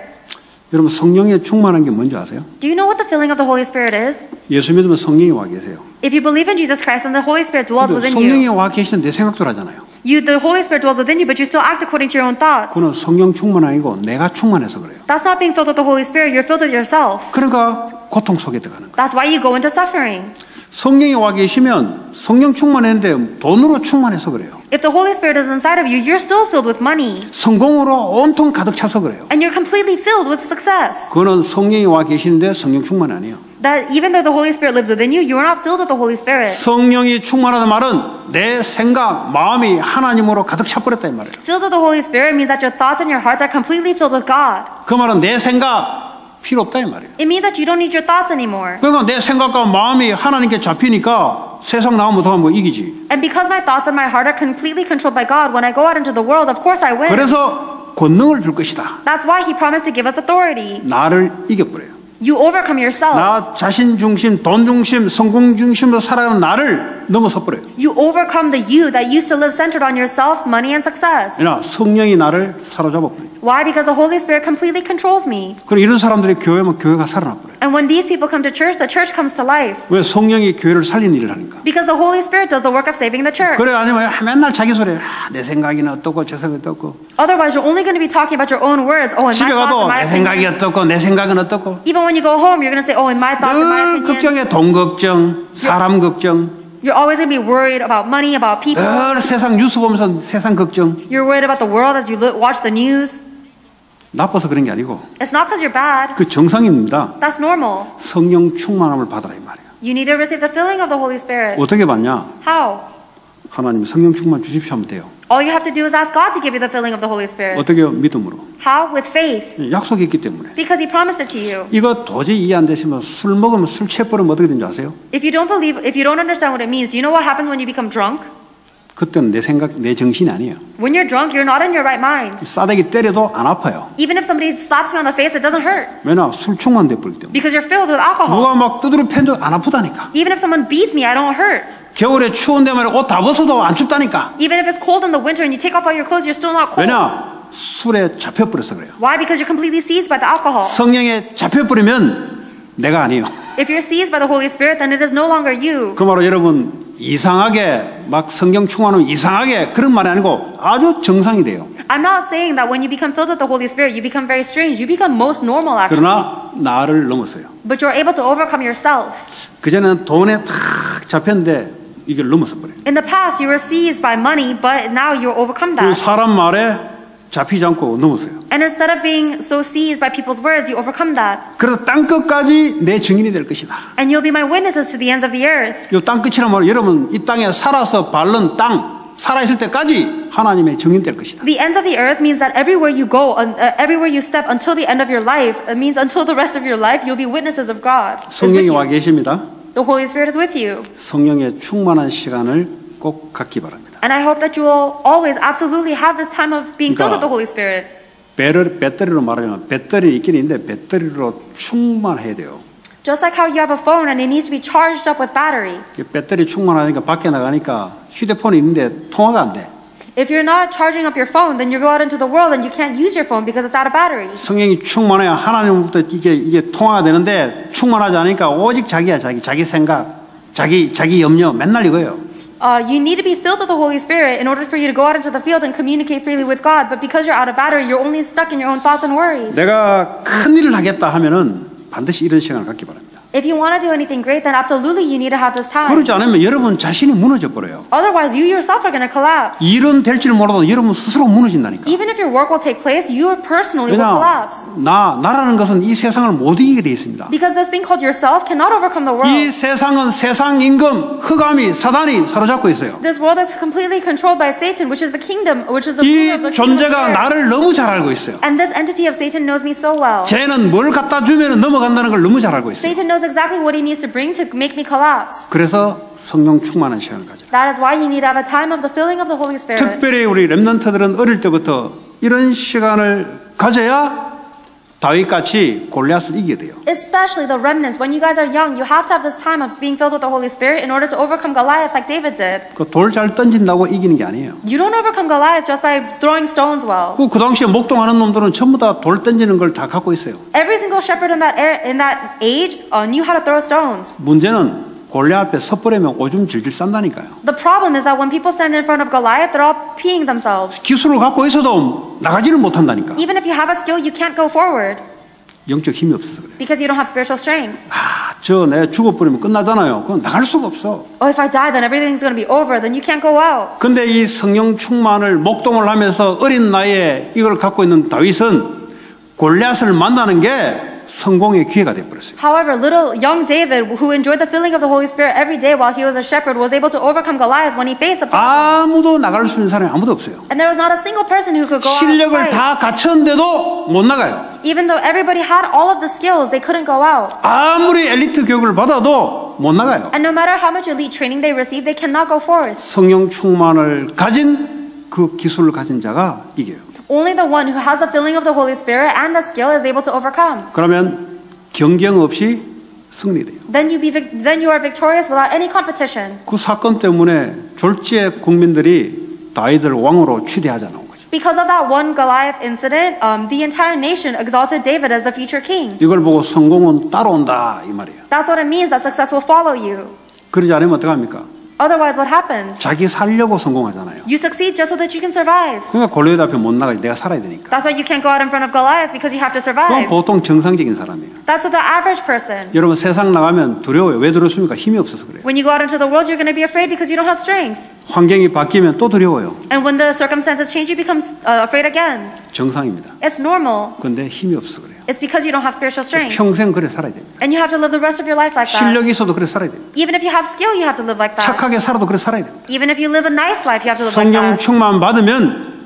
여러분 성령의 충만한 게 뭔지 아세요? Do you know what the filling of the Holy Spirit is? 예수 믿으면 성령이 와 계세요. If you believe in Jesus Christ, then the Holy Spirit dwells within 성령이 you. 와 계시는 내 생각대로 하잖아요. The Holy Spirit dwells within you, but you still act according to your own thoughts. 그건 성령 충만 아니고 내가 충만해서 그래요. That's not being filled with the Holy Spirit. You're filled with yourself. 그러니까 고통 속에 들어가는 거예요. That's why you go into suffering. 성령이 와 계시면 성령 충만했는데 돈으로 충만해서 그래요. If the Holy Spirit is inside of you, you're still filled with money. 성공으로 온통 가득 차서 그래요. And you're completely filled with success. 그거는 성령이 와 계시는데 성령 충만이 아니에요. That even though the Holy Spirit lives within you, you are not filled with the Holy Spirit. 성령이 충만하다는 말은 내 생각, 마음이 하나님으로 가득 차버렸다 이 말이에요. Filled with the Holy Spirit means that your thoughts and your hearts are completely filled with God. 그 말은 내 생각 필요 없다 이 말이에요. It means that you don't need your thoughts anymore. 그러니까 내 생각과 마음이 하나님께 잡히니까 세상 나가면 어떡하면 뭐 이기지. And because my thoughts and my heart are completely controlled by God, when I go out into the world, of course I win. 그래서 권능을 줄 것이다. That's why He promised to give us authority. 나를 이겨버려요. You overcome yourself. 나 자신 중심, 돈 중심, 성공 중심으로 살아가는 나를 넘어서 버려요. You overcome the you that used to live centered on yourself, money, and success. 그러나 성령이 나를 사로잡아 버려요. Why? Because the Holy Spirit completely controls me. 그럼 이런 사람들이 교회 오면 교회가 살아나 버려요. And when these people come to church, the church comes to life. 왜 성령이 교회를 살리는 일을 하니까. Because the Holy Spirit does the work of saving the church. 그래 아니면 맨날 자기 소리 내 생각이는 어떻고 제 생각이 어떻고 Otherwise, you're only going to be talking about your own words. Oh, in my 집에 thoughts, 가도 in my 내 생각이 opinion. 어떻고 내 생각은 어떻고 Even when you go home, you're going to say, oh, in my thoughts, in my 늘 opinion. 걱정해 돈 걱정 사람 걱정 You're always going to be worried about money, about people. 늘 세상 뉴스 보면서 세상 걱정 You're worried about the world as you watch the news. 나빠서 그런 게 아니고 It's not because you're bad. 그 정상입니다. That's normal. 성령 충만함을 받으라 이 말이에요. You need to receive the filling of the Holy Spirit. 어떻게 받냐? How? 하나님 성령 충만 주십시오 하면 돼요. All you have to do is ask God to give you the filling of the Holy Spirit. 어떻게요? 믿음으로. How? With faith. 약속이 있기 때문에. Because He promised it to you. 이거 도저히 이해 안 되시면 술 먹으면 술 취해버리면 어떻게 되는지 아세요? If you don't understand what it means, do you know what happens when you become drunk? 그때는 내 생각, 내 정신이 아니에요. When you're drunk, you're not in your right mind. 싸대기 때려도 안 아파요. Even if somebody slaps me on the face, it doesn't hurt. 왜냐? 술 충만돼 버리기 때문에. Because you're filled with alcohol. 누가 막 두드려 팬도 안 아프다니까. Even if someone beats me, I don't hurt. 겨울에 추운데 말이야 옷 다 벗어도 안 춥다니까. Even if it's cold in the winter and you take off all your clothes, you're still not cold. 왜냐? 술에 잡혀버려서 그래요. Why? Because you're completely seized by the alcohol. 성령에 잡혀버리면 내가 아니에요. If you're seized by the Holy Spirit, then it is no longer you. 그 말로 여러분 이상하게 막 성령 충만하면 이상하게 그런 말이 아니고 아주 정상이 돼요. I'm not saying that when you become filled with the Holy Spirit, you become very strange. You become most normal, actually. 그러나 나를 넘었어요. But you're able to overcome yourself. 그전에는 돈에 탁 잡혔는데 이걸 넘어서 버려요. In the past, you were seized by money, but now you're overcome 그리고 that. 사람 말에 잡히지 않고 넘었어요. And instead of being so seized by people's words, you overcome that. 그래서 땅끝까지 내 증인이 될 것이다. And you'll be my witnesses to the ends of the earth. 이 땅끝이란 말은 여러분 이 땅에 살아서 밟는 땅 살아있을 때까지 하나님의 증인 될 것이다. The ends of the earth means that everywhere you go, everywhere you step until the end of your life, it means until the rest of your life, you'll be witnesses of God. Is with 성령이 와 you. 계십니다. The Holy Spirit is with you. 성령의 충만한 시간을 꼭 갖기 바랍니다. And I hope that you will always absolutely have this time of being filled with the Holy Spirit. 배터리로 말하면 배터리 있긴 있는데 배터리로 충만해야 돼요. Just like how you have a phone and it needs to be charged up with battery. 배터리 충만하니까 밖에 나가니까 휴대폰이 있는데 통화가 안 돼. If you're not charging up your phone, then you go out into the world and you can't use your phone because it's out of battery. 성령이 충만해야 하나님부터 이게 통화가 되는데 충만하지 않으니까 오직 자기야 자기 생각, 자기 염려 맨날 이거예요. You need to be filled with the Holy Spirit in order for you to go out into the field and communicate freely with God. But because you're out of battery, you're only stuck in your own thoughts and worries. 내가 큰 일을 하겠다 하면은 반드시 이런 시간을 갖기 바랍니다. If you want to do anything great, then absolutely you need to have this time. 그러지 않으면 여러분 자신이 무너져 버려요. Otherwise, you yourself are going to collapse. 일은 될지를 몰라도 여러분 스스로 무너진다니까. Even if your work will take place, you personally will 왜냐 collapse. 나라는 것은 이 세상을 못 이기게 돼 있습니다. Because this thing called yourself cannot overcome the world. 이 세상은 세상 임금 흑암이 사단이 사로잡고 있어요. This world is completely controlled by Satan, which is the kingdom, which is the 이 ruler of the kingdom of 존재가 the earth. 나를 너무 잘 알고 있어요. And this entity of Satan knows me so well. 쟤는 뭘 갖다 주면 넘어간다는 걸 너무 잘 알고 있어요. Satan knows exactly what he needs to bring to make me collapse. 그래서 성령 충만한 시간을 가져요. That is why you need to have a time of the filling of the Holy Spirit. 특별히 우리 렘넌트들은 어릴 때부터 이런 시간을 가져야 다윗같이 골리앗을 이기게 돼요. Especially the remnants. When you guys are young, you have to have this time of being filled with the Holy Spirit in order to overcome Goliath like David did. 그 돌 잘 던진다고 이기는 게 아니에요. You don't overcome Goliath just by throwing stones well. 그 당시에 목동하는 놈들은 전부 다 돌 던지는 걸 다 갖고 있어요. Every single shepherd in that age knew how to throw stones. 문제는 골리앗 앞에 섣부르면 오줌 질질 싼다니까요. The problem is that when people stand in front of Goliath, they're all peeing themselves. 기술을 갖고 있어도 나가지를 못한다니까. Even if you have a skill, you can't go forward 영적 힘이 없어서 그래요. because you don't have spiritual strength. 내가 죽어버리면 끝나잖아요. 그건 나갈 수가 없어. Oh, if I die, then everything's going to be over. Then you can't go out. 근데 이 성령 충만을 목동을 하면서 어린 나이에 이걸 갖고 있는 다윗은 골리앗을 만나는 게 성공의 기회가 되어버렸어요. However, little young David, who enjoyed the filling of the Holy Spirit every day while he was a shepherd, was able to overcome Goliath when he faced the problem. 아무도 나갈 수 있는 사람이 아무도 없어요. And there was not a single person who could go out and 실력을 fight. 다 갖췄는데도 못 나가요. Even though everybody had all of the skills, they couldn't go out. 아무리 엘리트 교육을 받아도 못 나가요. And no matter how much elite training they receive, they cannot go forth. 성령 충만을 가진 그 기술을 가진 자가 이겨요. Only the one who has the filling of the Holy Spirit and the skill is able to overcome. 그러면 경쟁 없이 승리돼요. Then you are victorious without any competition. 그 사건 때문에 졸지에 국민들이 다윗을 왕으로 취대하자 나온 거죠. Because of that one Goliath incident, the entire nation exalted David as the future king. 이걸 보고 성공은 따라온다 이 말이에요. That's what it means that success will follow you. 그러지 않으면 어떡합니까? Otherwise, what happens? 자기 살려고 성공하잖아요. You succeed just so that you can survive. 그러니까 골리앗 앞에 못 나가지. 내가 살아야 되니까. That's why you can't go out in front of Goliath because you have to 그건 survive. 보통 정상적인 사람이에요. That's the average person. 여러분 세상 나가면 두려워요. 왜 두렵습니까? 힘이 없어서 그래요. When you go out into the world, you're going to be afraid because you don't have strength. 환경이 바뀌면 또 두려워요. And when the circumstances change, you become afraid again. 정상입니다. It's normal. 그런데 힘이 없어서 그래요. It's because you don't have spiritual strength. 평생 그래 살아야 됩니다. And you have to live the rest of your life like that. 실력이 있어도 그래 살아야 됩니다. Even if you have skill, you have to live like that. 착하게 살아도 그래 살아야 됩니다. Even if you live a nice life, you have to live like 성령 that. 충만 받으면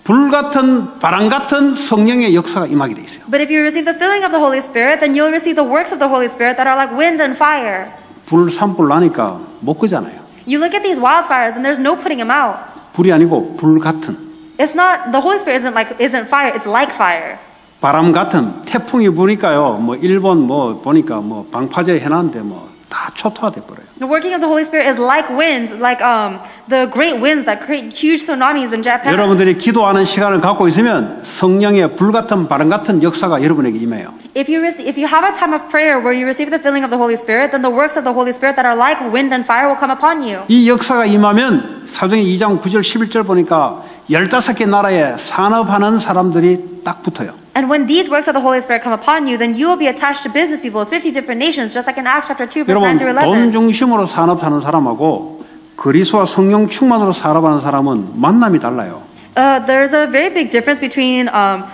불같은 바람 같은 성령의 역사가 임하게 돼 있어요. But if you receive the filling of the Holy Spirit, then you'll receive the works of the Holy Spirit that are like wind and fire. 불 산불 나니까 못 끄잖아요. You look at these wildfires and there's no putting them out. 불이 아니고 불 같은 It's not, the Holy Spirit isn't fire, it's like fire. 바람 같은 태풍이 부니까요. 뭐 일본 보니까 방파제 해놨는데 다 초토화돼 버려요. The working of the Holy Spirit is like wind, like the great winds that create huge tsunamis in Japan. 여러분들이 기도하는 시간을 갖고 있으면 성령의 불 같은 바람 같은 역사가 여러분에게 임해요. If you have a time of prayer where you receive the filling of the Holy Spirit, then the works of the Holy Spirit that are like wind and fire will come upon you. 이 역사가 임하면 사도행전 2장 9절 11절 보니까 15개 나라에 산업하는 사람들이 딱 붙어요. And when these works of the Holy Spirit come upon you, then you will be attached to business people of 50 different nations, just like in Acts chapter 2, verse 9 여러분 through 돈 11. 중심으로 산업하는 사람하고 그리스도와 성령 충만으로 산업하는 사람은 만남이 달라요. There's a very big difference between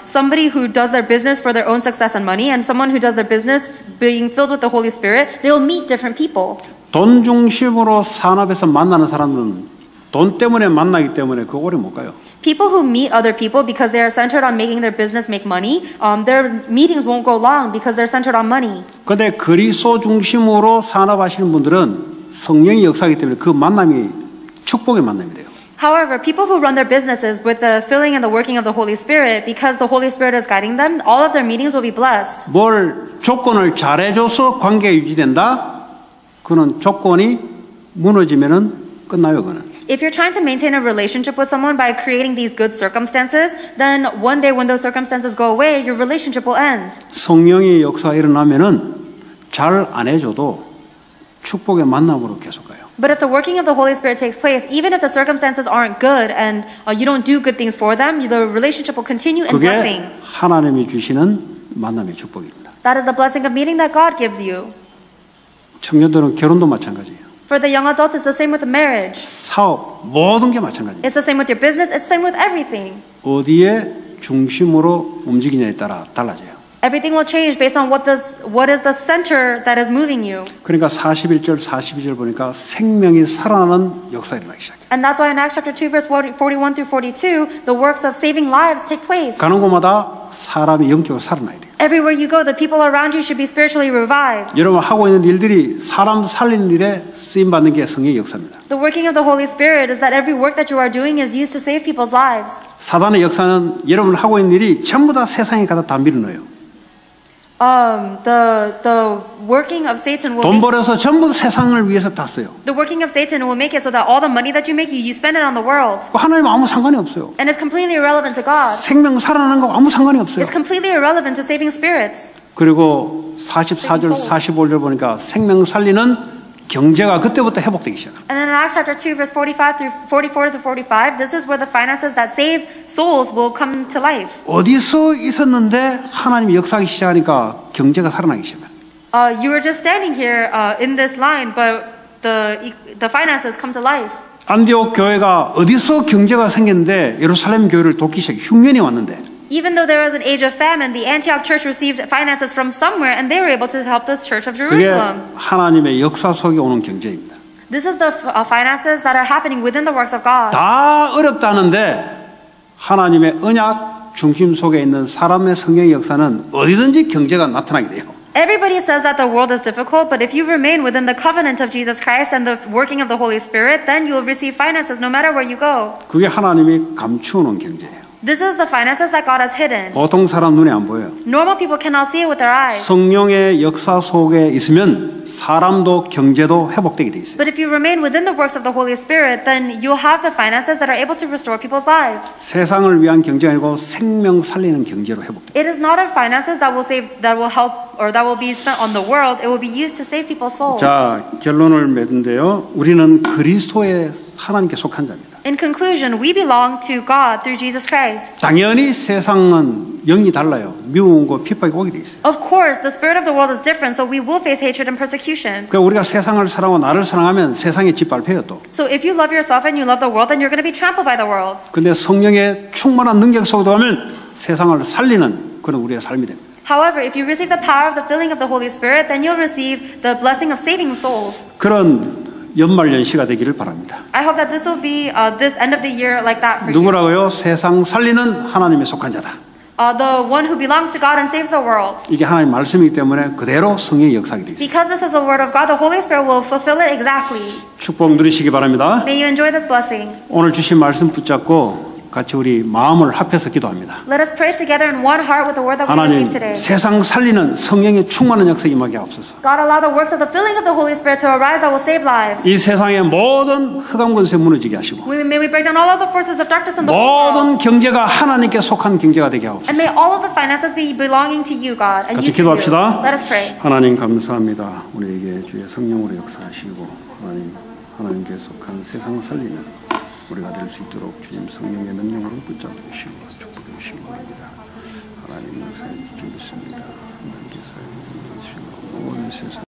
somebody who does their business for their own success and money and someone who does their business being filled with the Holy Spirit. They will meet different people. 돈 중심으로 산업에서 만나는 사람은 돈 때문에 만나기 때문에 그 오래 못 가요. People who meet other people because they are centered on making their business make money, their meetings won't go long because they're centered on money. 근데 그리스도 중심으로 산업하시는 분들은 성령의 역사이기 때문에 그 만남이 축복의 만남이 돼요. However, people who run their businesses with the filling and the working of the Holy Spirit, because the Holy Spirit is guiding them, all of their meetings will be blessed. 뭘 조건을 잘해줘서 관계가 유지된다? 그는 조건이 무너지면은 끝나요, 그는. If you're trying to maintain a relationship with someone by creating these good circumstances, then one day when those circumstances go away, your relationship will end. 성령의 역사가 일어나면은 잘 안 해줘도 축복의 만남으로 계속 가요. But if the working of the Holy Spirit takes place, even if the circumstances aren't good and you don't do good things for them, the relationship will continue in blessing. 그게 하나님이 주시는 만남의 축복입니다. That is the blessing of meeting that God gives you. 청년들은 결혼도 마찬가지예요. For the young adults, it's the same with marriage. 사업, 모든 게 마찬가지예요. It's the same with your business. It's the same with everything. 어디에 중심으로 움직이냐에 따라 달라져요. Everything will change based on what is the center that is moving you. 그러니까 41절, 42절 보니까 생명이 살아나는 역사가 일어나기 시작해요. And that's why in Acts chapter 2, verse 41 through 42, the works of saving lives take place. 가는 곳마다 사람이 영적으로 살아나야 돼요. Everywhere you go, the people around you should be spiritually revived. 여러분 하고 있는 일들이 사람 살리는 일에 쓰임받는 게 성령의 역사입니다. The working of the Holy Spirit is that every work that you are doing is used to save people's lives. 사단의 역사는 여러분 하고 있는 일이 전부 다 세상에 가다 다 밀어넣어요. The working of Satan will 돈 make, 벌어서 전부 세상을 위해서 다 써요. the working of Satan will make it so that all the money that you make, you spend it on the world. 하나님 아무 상관이 없어요. And it's completely irrelevant to God. 생명 살아나는 거 아무 상관이 없어요. It's completely irrelevant to saving spirits. 그리고 44절, 45절 보니까 생명 살리는 경제가 그때부터 회복되기 시작합니다. And then in Acts chapter 2, verse 44 through 45, this is where the finances that save souls will come to life. 어디서 있었는데 하나님이 역사하기 시작하니까 경제가 살아나기 시작합니다. You were just standing here in this line, but the finances come to life. 안디옥 교회가 어디서 경제가 생겼는데 예루살렘 교회를 돕기 시작해 흉년이 왔는데 Even though there was an age of famine, the Antioch church received finances from somewhere, and they were able to help the church of 그게 Jerusalem. 하나님의 역사 속에 오는 경제입니다. This is the finances that are happening within the works of God. 다 어렵다는데 하나님의 언약 중심 속에 있는 사람의 성령의 역사는 어디든지 경제가 나타나게 돼요. Everybody says that the world is difficult, but if you remain within the covenant of Jesus Christ and the working of the Holy Spirit, then you will receive finances no matter where you go. 그게 하나님이 감추어 놓은 경제예요. This is the finances that God has hidden. 보통 사람 눈에 안 보여요. Normal people cannot see it with their eyes. 성령의 역사 속에 있으면 사람도 경제도 회복되게 돼 있어요. But if you remain within the works of the Holy Spirit, then you'll have the finances that are able to restore people's lives. 세상을 위한 경제가 아니고 생명 살리는 경제로 회복돼요. It is not our finances that will help or that will be spent on the world. It will be used to save people's souls. 자, 결론을 맺는데요. 우리는 그리스도의 하나님께 속한 자입니다. In conclusion, we belong to God through Jesus Christ. 당연히 세상은 영이 달라요. 미움과 핍박이 오게 돼 있어요. Of course, the spirit of the world is different, so we will face hatred and persecution. 그러니까 우리가 세상을 사랑하고 나를 사랑하면 세상에 짓밟혀요 또. So if you love yourself and you love the world, then you're going to be trampled by the world. 근데 성령의 충만한 능력 속으로 가면 세상을 살리는 그런 우리의 삶이 됩니다. However, if you receive the power of the filling of the Holy Spirit, then you'll receive the blessing of saving souls. 그런 연말연시가 되기를 바랍니다. I hope that this will be this end of the year like that for you. 누구라고요? 세상 살리는 하나님의 속한 자다. The one who belongs to God and saves the world. 이게 하나님 말씀이기 때문에 그대로 성령의 역사가 되어 있습니다. Because this is the word of God, the Holy Spirit will fulfill it exactly. 축복 누리시기 바랍니다. May you enjoy this blessing. 오늘 주신 말씀 붙잡고 같이 우리 마음을 합해서 기도합니다. Let us pray together in one heart with the word that we 하나님 received today. 세상 살리는 성령의 충만한 역사 임하게 하옵소서. God, allow the works of the filling of the Holy Spirit to arise that will save lives. 이 세상의 모든 흑암 권세 무너지게 하시고 May we break down all of the forces of darkness in the whole 모든 world. 경제가 하나님께 속한 경제가 되게 하옵소서. And may all of the finances be belonging to you, God. And 같이 used for you. 기도합시다. Let us pray. 하나님 감사합니다. 우리에게 주의 성령으로 역사하시고 하나님께 속한 세상 살리는 우리가 될 수 있도록 주님 성령의 능력으로 붙잡으시고 축복해 주시기 바랍니다. 하나님 역사해 주시기 믿습니다. 하나님께서 온 세상